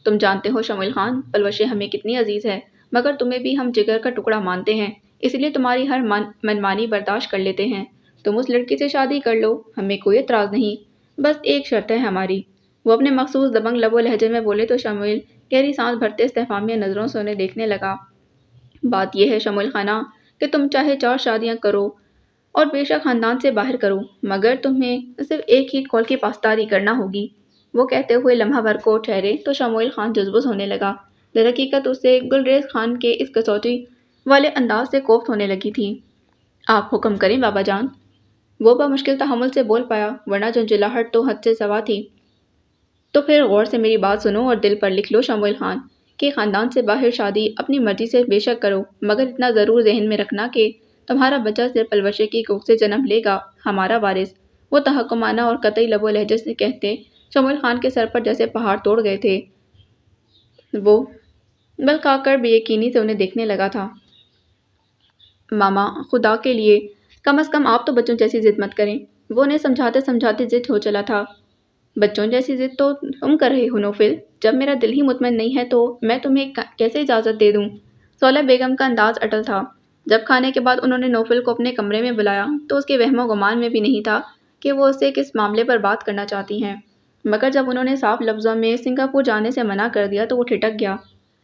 تم جانتے ہو شموئیل خان، پلوشیں ہمیں کتنی عزیز ہے، مگر تمہیں بھی ہم جگر کا ٹکڑا مانتے ہیں، اس لیے تمہاری ہر منمانی برداشت کر لیتے ہیں۔ تم اس لڑکی سے شادی کر لو، ہمیں کوئی اعتراض نہیں، بس ایک شرط ہے ہماری۔ وہ اپنے مخصوص دبنگ لب و لہجے میں بولے تو شموئیل گہری سانس بھرتے استفہامیہ نظروں سے انہیں دیکھنے لگا۔ بات یہ ہے شموئیل خانہ کہ تم چاہے 4 شادیاں کرو اور بے شک خاندان سے باہر کرو، مگر تمہیں صرف ایک ہی قول کی پاسداری کرنا ہوگی۔ وہ کہتے ہوئے لمحہ بھر کو ٹھہرے تو شموئیل خان جزبز ہونے لگا۔ در حقیقت اسے گلریز خان کے اس کسوٹی والے انداز سے کوفت ہونے لگی تھی۔ آپ حکم کریں بابا جان، وہ بمشکل تحمل سے بول پایا، ورنہ جھنجھلاہٹ تو حد سے سوا تھی۔ تو پھر غور سے میری بات سنو اور دل پر لکھ لو شموئیل خان کہ خاندان سے باہر شادی اپنی مرضی سے بے شک کرو، مگر اتنا ضرور ذہن میں رکھنا کہ تمہارا بچہ صرف پلوشے کی کوکھ سے جنم لے گا، ہمارا وارث۔ وہ تحکمانہ اور قطعی لب و لہجے سے کہتے شموئیل خان کے سر پر جیسے پہاڑ توڑ گئے تھے۔ وہ بلکا کر بے یقینی سے انہیں دیکھنے لگا تھا۔ ماما خدا کے لیے کم از کم آپ تو بچوں جیسی ضد مت کریں۔ وہ انہیں سمجھاتے سمجھاتے ضد ہو چلا تھا۔ بچوں جیسی ضد تو تم کر رہے ہو نوفل، جب میرا دل ہی مطمئن نہیں ہے تو میں تمہیں کیسے اجازت دے دوں؟ صالح بیگم کا انداز اٹل تھا۔ جب کھانے کے بعد انہوں نے نوفل کو اپنے کمرے میں بلایا تو اس کے وہم و گمان میں بھی نہیں تھا کہ وہ اس سے کس معاملے پر بات کرنا چاہتی ہیں، مگر جب انہوں نے صاف لفظوں میں سنگاپور جانے سے منع کر دیا تو وہ ٹھٹک گیا۔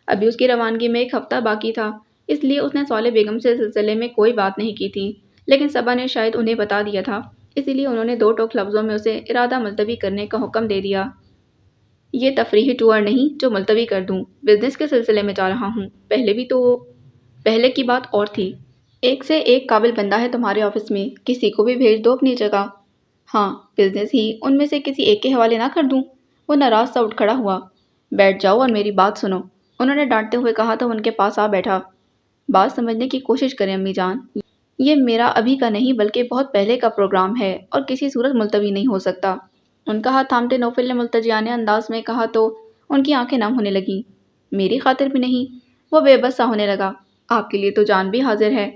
ابھی اس کی روانگی میں 1 ہفتہ باقی تھا، اس لیے اس نے صالح بیگم سے سلسلے میں کوئی بات نہیں کی تھی، لیکن صبا نے شاید انہیں بتا دیا تھا، اسی لیے انہوں نے 2 ٹوک لفظوں میں اسے ارادہ ملتوی کرنے کا حکم دے دیا۔ یہ تفریحی ٹور نہیں جو ملتوی کر دوں، بزنس کے سلسلے میں جا رہا ہوں۔ پہلے کی بات اور تھی۔ ایک سے ایک قابل بندہ ہے تمہارے آفس میں، کسی کو بھی بھیج دو اپنی جگہ۔ ہاں، بزنس ہی ان میں سے کسی ایک کے حوالے نہ کر دوں؟ وہ ناراض سا اٹھ کھڑا ہوا۔ بیٹھ جاؤ اور میری بات سنو، انہوں نے ڈانٹتے ہوئے کہا تو ان کے پاس آ بیٹھا۔ بات سمجھنے کی کوشش کریں امی جان، یہ میرا ابھی کا نہیں بلکہ بہت پہلے کا پروگرام ہے اور کسی صورت ملتوی نہیں ہو سکتا۔ ان کا ہاتھ تھامتے نوفل نے ملتجیانہ انداز میں کہا تو ان کی آنکھیں نم ہونے لگیں۔ میری خاطر بھی نہیں؟ وہ بے بس سا ہونے لگا۔ آپ کے لیے تو جان بھی حاضر ہے۔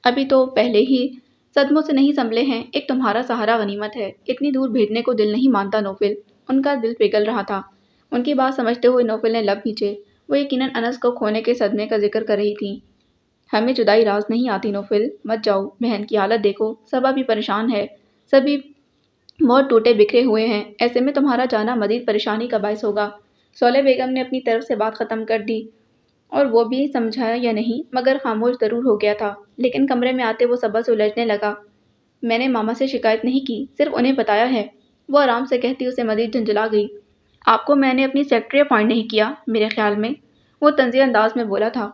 ابھی تو پہلے ہی صدموں سے نہیں سنبھلے ہیں، ایک تمہارا سہارا غنیمت ہے، اتنی دور بھیجنے کو دل نہیں مانتا نوفل۔ ان کا دل پگھل رہا تھا۔ ان کی بات سمجھتے ہوئے نوفل نے لب کھینچے، وہ یقیناً انس کو کھونے کے صدمے کا ذکر کر رہی تھیں۔ ہمیں جدائی راز نہیں آتی نوفل، مت جاؤ، بہن کی حالت دیکھو، صبا بھی پریشان ہے، سبھی بہت ٹوٹے بکھرے ہوئے ہیں، ایسے میں تمہارا جانا مزید پریشانی کا باعث ہوگا۔ صالح بیگم نے اپنی طرف سے بات ختم کر دی اور وہ بھی سمجھایا یا نہیں مگر خاموش ضرور ہو گیا تھا، لیکن کمرے میں آتے وہ صبا سے الجھنے لگا۔ میں نے ماما سے شکایت نہیں کی، صرف انہیں بتایا ہے، وہ آرام سے کہتی اسے مزید جھنجھلا گئی۔ آپ کو میں نے اپنی سیکرٹری اپوائنٹ نہیں کیا میرے خیال میں، وہ طنزیہ انداز میں بولا تھا۔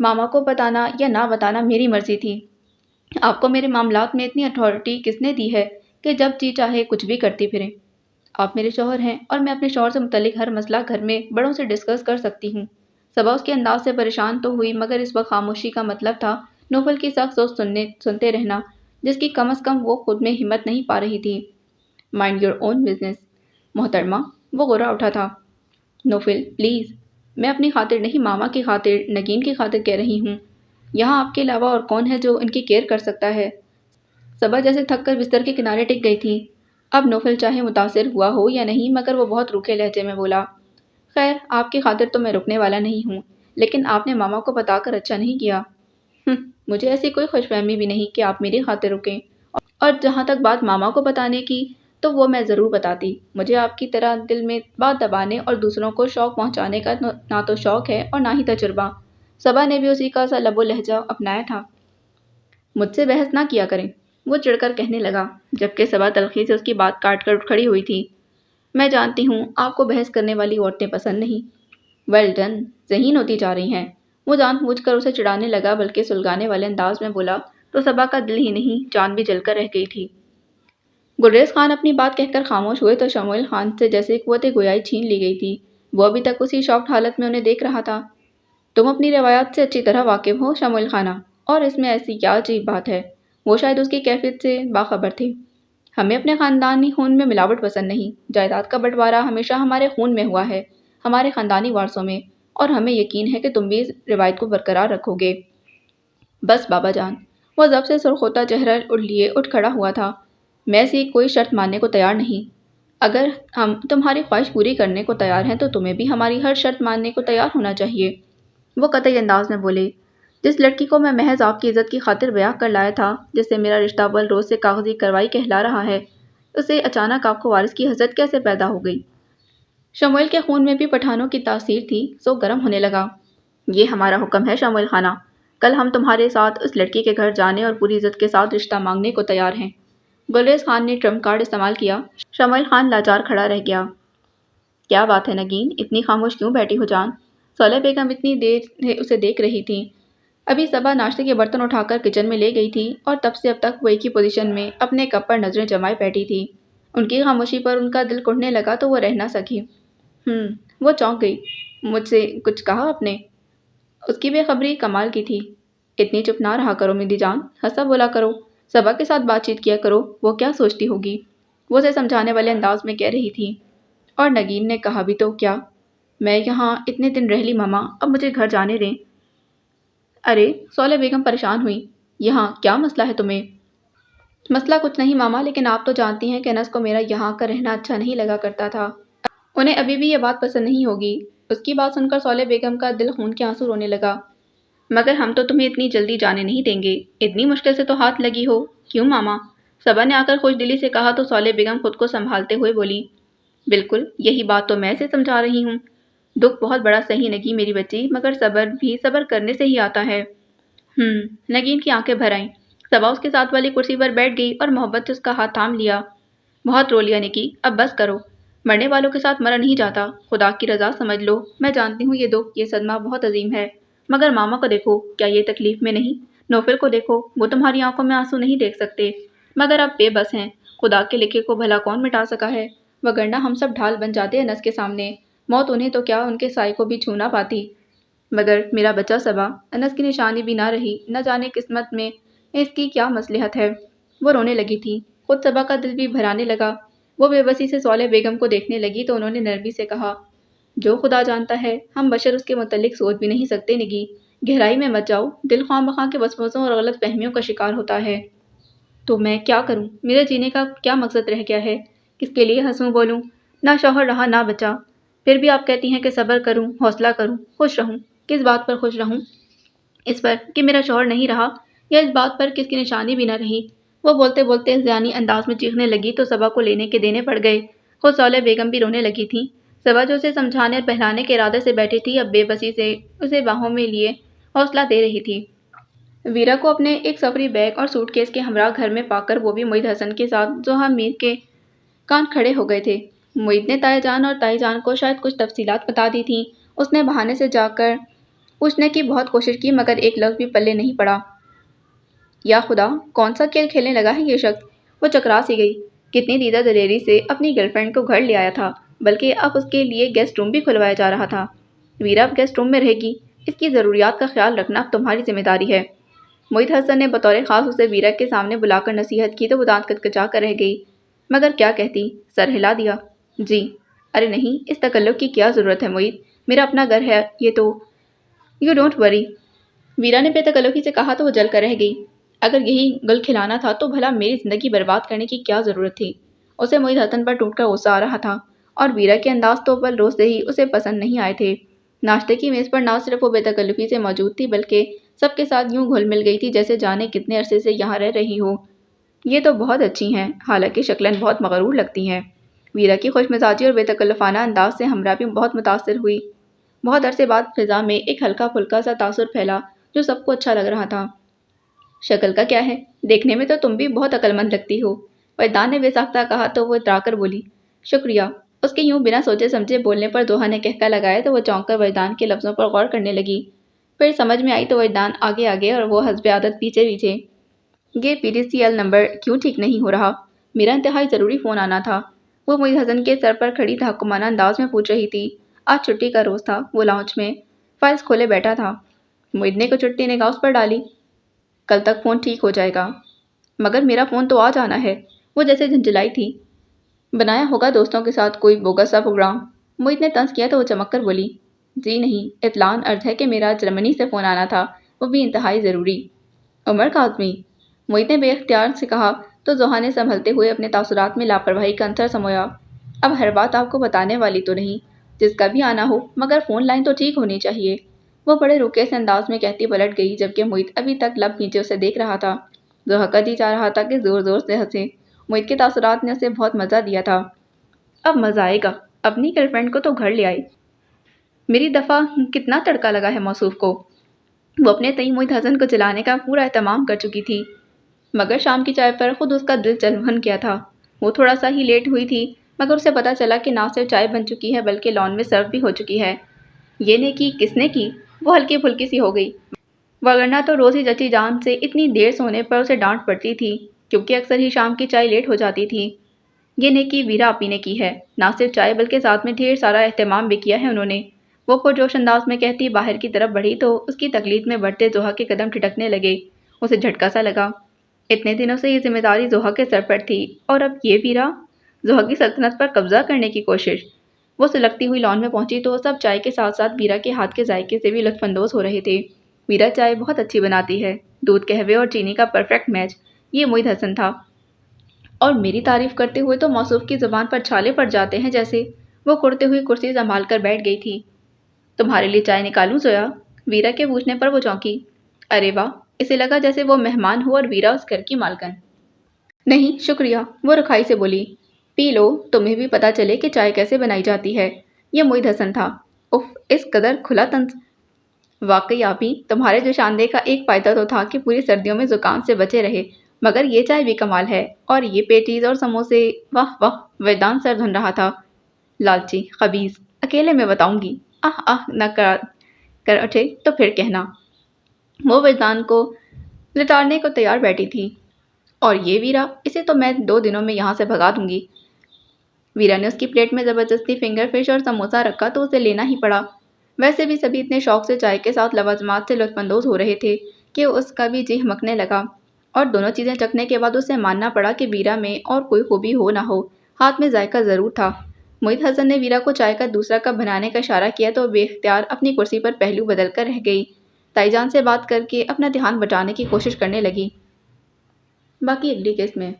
ماما کو بتانا یا نہ بتانا میری مرضی تھی۔ آپ کو میرے معاملات میں اتنی اتھارٹی کس نے دی ہے کہ جب جی چاہے کچھ بھی کرتی پھریں؟ آپ میرے شوہر ہیں اور میں اپنے شوہر سے متعلق ہر مسئلہ گھر میں بڑوں سے ڈسکس کر سکتی ہوں۔ صبا اس کے انداز سے پریشان تو ہوئی، مگر اس وقت خاموشی کا مطلب تھا نوفل کی سخت سوچ سنتے رہنا، جس کی کم از کم وہ خود میں ہمت نہیں پا رہی تھی۔ مائنڈ یور اون بزنس محترمہ، وہ غرا اٹھا تھا۔ نوفل پلیز، میں اپنی خاطر نہیں، ماما کی خاطر، نگین کی خاطر کہہ رہی ہوں۔ یہاں آپ کے علاوہ اور کون ہے جو ان کی کیئر کر سکتا ہے؟ صبا جیسے تھک کر بستر کے کنارے ٹک گئی تھی۔ اب نوفل چاہے متاثر ہوا ہو یا نہیں، مگر وہ بہت روکھے لہجے میں بولا، خیر آپ کی خاطر تو میں رکنے والا نہیں ہوں، لیکن آپ نے ماما کو بتا کر اچھا نہیں کیا۔ مجھے ایسی کوئی خوش فہمی بھی نہیں کہ آپ میری خاطر رکیں، اور جہاں تک بات ماما کو بتانے کی تو وہ میں ضرور بتاتی۔ مجھے آپ کی طرح دل میں بات دبانے اور دوسروں کو شوق پہنچانے کا نہ تو شوق ہے اور نہ ہی تجربہ۔ صبا نے بھی اسی کا سا لب و لہجہ اپنایا تھا۔ مجھ سے بحث نہ کیا کریں، وہ چڑھ کر کہنے لگا، جبکہ صبا تلخی سے اس کی بات کاٹ کر اٹھ کھڑی ہوئی تھی۔ میں جانتی ہوں آپ کو بحث کرنے والی عورتیں پسند نہیں۔ ویل ڈن، ذہین ہوتی جا رہی ہیں۔ وہ جان بوجھ کر اسے چڑھانے لگا، بلکہ سلگانے والے انداز میں بولا تو صبا کا دل ہی نہیں جان بھی جل کر رہ گئی تھی۔ گلریز خان اپنی بات کہہ کر خاموش ہوئے تو شموئیل خان سے جیسے قوت گویائی چھین لی گئی تھی۔ وہ ابھی تک اسی شاکڈ حالت میں انہیں دیکھ رہا تھا۔ تم اپنی روایات سے اچھی طرح واقف ہو شموئیل خانہ، اور اس میں ایسی کیا عجیب بات ہے؟ وہ شاید اس کی کیفیت سے باخبر تھے۔ ہمیں اپنے خاندانی خون میں ملاوٹ پسند نہیں۔ جائیداد کا بٹوارا ہمیشہ ہمارے خون میں ہوا ہے، ہمارے خاندانی وارثوں میں، اور ہمیں یقین ہے کہ تم بھی اس روایت کو برقرار رکھو گے۔ بس بابا جان، وہ ضب سے سرخ ہوتا چہرہ لیے اٹھ کھڑا ہوا تھا، میں ایسی کوئی شرط ماننے کو تیار نہیں۔ اگر ہم تمہاری خواہش پوری کرنے کو تیار ہیں تو تمہیں بھی ہماری ہر شرط ماننے کو تیار ہونا چاہیے۔ وہ قطعی انداز میں بولے، جس لڑکی کو میں محض آپ کی عزت کی خاطر بیاہ کر لایا تھا، جس سے میرا رشتہ بل روز سے کاغذی کارروائی کہلا رہا ہے، اسے اچانک آپ کو وارث کی حسرت کیسے پیدا ہو گئی؟ شموئیل کے خون میں بھی پٹھانوں کی تاثیر تھی، سو گرم ہونے لگا۔ یہ ہمارا حکم ہے شموئیل خانہ، کل ہم تمہارے ساتھ اس لڑکی کے گھر جانے اور پوری عزت کے ساتھ رشتہ مانگنے کو تیار ہیں۔ گلریز خان نے ٹرمپ کارڈ استعمال کیا۔ شموئیل خان لاچار کھڑا رہ گیا۔ کیا بات ہے نگین، اتنی خاموش کیوں بیٹھی ہو جان؟ صالح بیگم اتنی دیر سے اسے دیکھ رہی تھی۔ ابھی صبا ناشتے کے برتن اٹھا کر کچن میں لے گئی تھی، اور تب سے اب تک وہ ایک ہی پوزیشن میں اپنے کپ پر نظریں جمائے بیٹھی تھی۔ ان کی خاموشی پر ان کا دل کڑھنے لگا تو وہ رہ نہ سکی۔ وہ چونک گئی۔ مجھ سے کچھ کہا آپ نے؟ اس کی بے خبری کمال کی تھی۔ اتنی چپ نہ رہا کرو میری جان، ہنسا بولا کرو، صبا کے ساتھ بات چیت کیا کرو، وہ کیا سوچتی ہوگی؟ وہ اسے سمجھانے والے انداز میں کہہ رہی تھی۔ اور نگین نے کہا بھی تو کیا، میں یہاں اتنے دن رہ لی ماما، اب مجھے گھر جانے دیں۔ ارے، صالح بیگم پریشان ہوئی، یہاں کیا مسئلہ ہے تمہیں؟ مسئلہ کچھ نہیں ماما، لیکن آپ تو جانتی ہیں کہ انس کو میرا یہاں کا رہنا اچھا نہیں لگا کرتا تھا۔ انہیں ابھی بھی یہ بات پسند نہیں ہوگی۔ اس کی بات سن کر صالح بیگم کا دل خون کے آنسو رونے لگا۔ مگر ہم تو تمہیں اتنی جلدی جانے نہیں دیں گے، اتنی مشکل سے تو ہاتھ لگی ہو، کیوں ماما؟ صبا نے آ کر خوش دلی سے کہا تو صالح بیگم خود کو سنبھالتے ہوئے بولی، بالکل یہی بات تو میں اسے سمجھا رہی ہوں۔ دکھ بہت بڑا سہی نگی میری بچی، مگر صبر بھی صبر کرنے سے ہی آتا ہے۔ نگین کی آنکھیں بھر آئیں۔ صبا اس کے ساتھ والی کرسی پر بیٹھ گئی اور محبت سے اس کا ہاتھ تھام لیا۔ بہت رو لیا نکی، اب بس کرو، مرنے والوں کے ساتھ مرا نہیں جاتا، خدا کی رضا سمجھ لو۔ میں جانتی ہوں یہ دکھ، یہ صدمہ بہت عظیم ہے، مگر ماما کو دیکھو، کیا یہ تکلیف میں نہیں؟ نوفل کو دیکھو، وہ تمہاری آنکھوں میں آنسو نہیں دیکھ سکتے، مگر اب بے بس ہیں۔ خدا کے لکھے کو بھلا کون مٹا سکا ہے؟ وگرنہ ہم سب ڈھال بن جاتے انس کے سامنے، موت انہیں تو کیا ان کے سائے کو بھی چھو نہ پاتی۔ مگر میرا بچہ صبا، انس کی نشانی بھی نہ رہی، نہ جانے قسمت میں اس کی کیا مصلحت ہے۔ وہ رونے لگی تھی، خود صبا کا دل بھی بھرانے لگا۔ وہ بے بسی سے صالح بیگم کو دیکھنے لگی تو انہوں نے نرمی سے کہا، جو خدا جانتا ہے، ہم بشر اس کے متعلق سوچ بھی نہیں سکتے نگی، گہرائی میں مت جاؤ، دل خواہ مخواہ کے وسوسوں اور غلط فہمیوں کا شکار ہوتا ہے۔ تو میں کیا کروں؟ میرے جینے کا کیا مقصد رہ گیا ہے؟ کس کے لیے ہنسوں بولوں؟ نہ شوہر رہا نہ بچا، پھر بھی آپ کہتی ہیں کہ صبر کروں، حوصلہ کروں، خوش رہوں۔ کس بات پر خوش رہوں؟ اس پر کہ میرا شوہر نہیں رہا، یا اس بات پر کہ اس کی نشانی بھی نہ رہی؟ وہ بولتے بولتے ذہانی انداز میں چیخنے لگی تو صبا کو لینے کے دینے پڑ گئے۔ خود صالح بیگم بھی رونے لگی تھیں۔ صبا جو اسے سمجھانے اور بہلانے کے ارادے سے بیٹھی تھی، اب بے بسی سے اسے باہوں میں لیے حوصلہ دے رہی تھی۔ ویرا کو اپنے ایک سفری بیگ اور سوٹ کیس کے ہمراہ گھر میں پا کر وہ بھی معید حسن کے ساتھ زوہا میر کے کان کھڑے ہو گئے تھے۔ معید نے تائی جان اور تائی جان کو شاید کچھ تفصیلات بتا دی تھیں۔ اس نے بہانے سے جا کر پوچھنے کی بہت کوشش کی مگر ایک لفظ بھی پلے نہیں پڑا۔ یا خدا، کون سا کھیل کھیلنے لگا ہے یہ شخص؟ وہ چکرا سی گئی۔ کتنی دیدہ دلیری سے اپنی گرل فرینڈ کو گھر لے آیا تھا، بلکہ اب اس کے لیے گیسٹ روم بھی کھلوایا جا رہا تھا۔ ویرا اب گیسٹ روم میں رہے گی، اس کی ضروریات کا خیال رکھنا اب تمہاری ذمہ داری ہے۔ معید حسن نے بطور خاص اسے ویرا کے سامنے بلا کر نصیحت کی تو وہ دانت کچکچا کر رہ گئی، مگر کیا کہتی؟ سر ہلا دیا۔ جی۔ ارے نہیں، اس تکلف کی کیا ضرورت ہے معید، میرا اپنا گھر ہے یہ تو۔ یو ڈونٹ وری، ویرا نے بے تکلفی سے کہا تو وہ جل کر رہ گئی۔ اگر یہی گل کھلانا تھا تو بھلا میری زندگی برباد کرنے کی کیا ضرورت تھی؟ اسے معید حسن پر ٹوٹ کر غصہ آ رہا تھا، اور ویرا کے انداز تو پل روز سے ہی اسے پسند نہیں آئے تھے۔ ناشتے کی میز پر نہ صرف وہ بے تکلفی سے موجود تھی بلکہ سب کے ساتھ یوں گھل مل گئی تھی جیسے جانے کتنے عرصے سے یہاں رہ رہی ہو۔ یہ تو بہت اچھی ہیں، حالانکہ شکلاً بہت مغرور لگتی ہیں۔ ویرا کی خوش مزاجی اور بے تکلفانہ انداز سے ہمراہ بھی بہت متاثر ہوئی۔ بہت عرصے بعد فضا میں ایک ہلکا پھلکا سا تاثر پھیلا جو سب کو اچھا لگ رہا تھا۔ شکل کا کیا ہے، دیکھنے میں تو تم بھی بہت عقل مند لگتی ہو، وجدان نے بے ساختہ کہا تو وہ اترا کر بولی۔ شکریہ۔ اس کے یوں بنا سوچے سمجھے بولنے پر دوحہ نے کہکا لگایا تو وہ چونک کر وجدان کے لفظوں پر غور کرنے لگی۔ پھر سمجھ میں آئی تو وجدان آگے آگے اور وہ حسب عادت پیچھے پیچھے۔ یہ PDCL نمبر کیوں ٹھیک نہیں ہو رہا؟ میرا انتہائی ضروری فون آنا تھا، وہ معید حسن کے سر پر کھڑی تحکمانہ انداز میں پوچھ رہی تھی۔ آج چھٹی کا روز تھا، وہ لاؤنج میں فائلز کھولے بیٹھا تھا۔ معید نے کو چھٹی نگاہ اس پر ڈالی۔ کل تک فون ٹھیک ہو جائے گا۔ مگر میرا فون تو آج آنا ہے، وہ جیسے جھنجھلائی تھی۔ بنایا ہوگا دوستوں کے ساتھ کوئی بوگس سا پروگرام؟ معید نے طنز کیا تو وہ چمک کر بولی۔ جی نہیں، اطلاعاً عرض ہے کہ میرا جرمنی سے فون آنا تھا، وہ بھی انتہائی ضروری۔ عمر کاظمی، معید نے بے اختیار سے کہا تو ضحیٰ نے سنبھلتے ہوئے اپنے تاثرات میں لاپرواہی کا عنصر سمویا۔ اب ہر بات آپ کو بتانے والی تو نہیں، جس کا بھی آنا ہو، مگر فون لائن تو ٹھیک ہونی چاہیے، وہ بڑے رکے سے انداز میں کہتی پلٹ گئی جبکہ معید ابھی تک لب کھینچے اسے دیکھ رہا تھا۔ ضحیٰ کا جی چاہ رہا تھا کہ زور زور سے ہنسے، معید کے تاثرات نے اسے بہت مزہ دیا تھا۔ اب مزہ آئے گا، اپنی گرل فرینڈ کو تو گھر لے آئی۔ میری دفعہ کتنا تڑکا لگا ہے موصوف کو۔ وہ اپنے تئیں معید حسن کو جلانے کا پورا اہتمام کر چکی تھی، مگر شام کی چائے پر خود اس کا دل چلبھن کیا تھا۔ وہ تھوڑا سا ہی لیٹ ہوئی تھی مگر اسے پتہ چلا کہ نہ صرف چائے بن چکی ہے بلکہ لان میں سرو بھی ہو چکی ہے۔ یہ نیکی کس نے کی؟ وہ ہلکی پھلکی سی ہو گئی، وگرنہ تو روز ہی چچی جان سے اتنی دیر سونے پر اسے ڈانٹ پڑتی تھی کیونکہ اکثر ہی شام کی چائے لیٹ ہو جاتی تھی۔ یہ نیکی ویرا آپی نے کی ہے، نہ صرف چائے بلکہ ساتھ میں ڈھیر سارا اہتمام بھی کیا ہے انہوں نے، وہ پرجوش انداز میں کہتی باہر کی طرف بڑھی تو اس کی تقلید میں بڑھتے ضحیٰ کے قدم ٹھٹکنے لگے۔ اسے جھٹکا سا لگا، اتنے دنوں سے یہ ذمہ داری ضحیٰ کے سر پر تھی اور اب یہ ویرا، ضحیٰ کی سلطنت پر قبضہ کرنے کی کوشش۔ وہ سلگتی ہوئی لان میں پہنچی تو سب چائے کے ساتھ ساتھ ویرا کے ہاتھ کے ذائقے سے بھی لطف اندوز ہو رہے تھے۔ ویرا چائے بہت اچھی بناتی ہے، دودھ قہوے اور چینی کا پرفیکٹ میچ، یہ معید حسن تھا۔ اور میری تعریف کرتے ہوئے تو موصوف کی زبان پر چھالے پڑ جاتے ہیں جیسے۔ وہ کرتے ہوئی کرسی سنبھال کر بیٹھ گئی تھی۔ تمہارے لیے چائے نکالوں زویا؟ ویرا کے پوچھنے پر وہ چونکی۔ ارے واہ، اسے لگا جیسے وہ مہمان ہو اور ویرا اس گھر کی مالکن۔ نہیں شکریہ، وہ رکھائی سے بولی۔ پی لو، تمہیں بھی پتہ چلے کہ چائے کیسے بنائی جاتی ہے، یہ معید حسن تھا۔ اف، اس قدر کھلا طنز! واقعی آپی، تمہارے جو شاندے کا ایک فائدہ تو تھا کہ پوری سردیوں میں زکام سے بچے رہے، مگر یہ چائے بھی کمال ہے، اور یہ پیٹیز اور سموسے، واہ واہ! وجدان سر دھن رہا تھا۔ لالچی، خبیث، اکیلے میں بتاؤں گی، آہ آہ نہ کر اٹھے تو پھر کہنا۔ وہ وجدان کو لتاڑنے کو تیار بیٹھی تھی۔ اور یہ ویرا، اسے تو میں 2 دنوں میں یہاں سے بھگا دوں گی۔ ویرا نے اس کی پلیٹ میں زبردستی فنگر فش اور سموسہ رکھا تو اسے لینا ہی پڑا۔ ویسے بھی سبھی اتنے شوق سے چائے کے ساتھ لوازمات سے لطف اندوز ہو رہے تھے کہ اس کا بھی جی ہمکنے لگا، اور دونوں چیزیں چکھنے کے بعد اسے ماننا پڑا کہ ویرا میں اور کوئی خوبی ہو نہ ہو، ہاتھ میں ذائقہ ضرور تھا۔ معید حسن نے ویرا کو چائے کا دوسرا کپ بنانے کا اشارہ کیا تو بے اختیار اپنی کرسی پر پہلو بدل کر رہ گئی، تائی جان سے بات کر کے اپنا دھیان بٹانے کی کوشش کرنے لگی۔ باقی اگلی قسط میں۔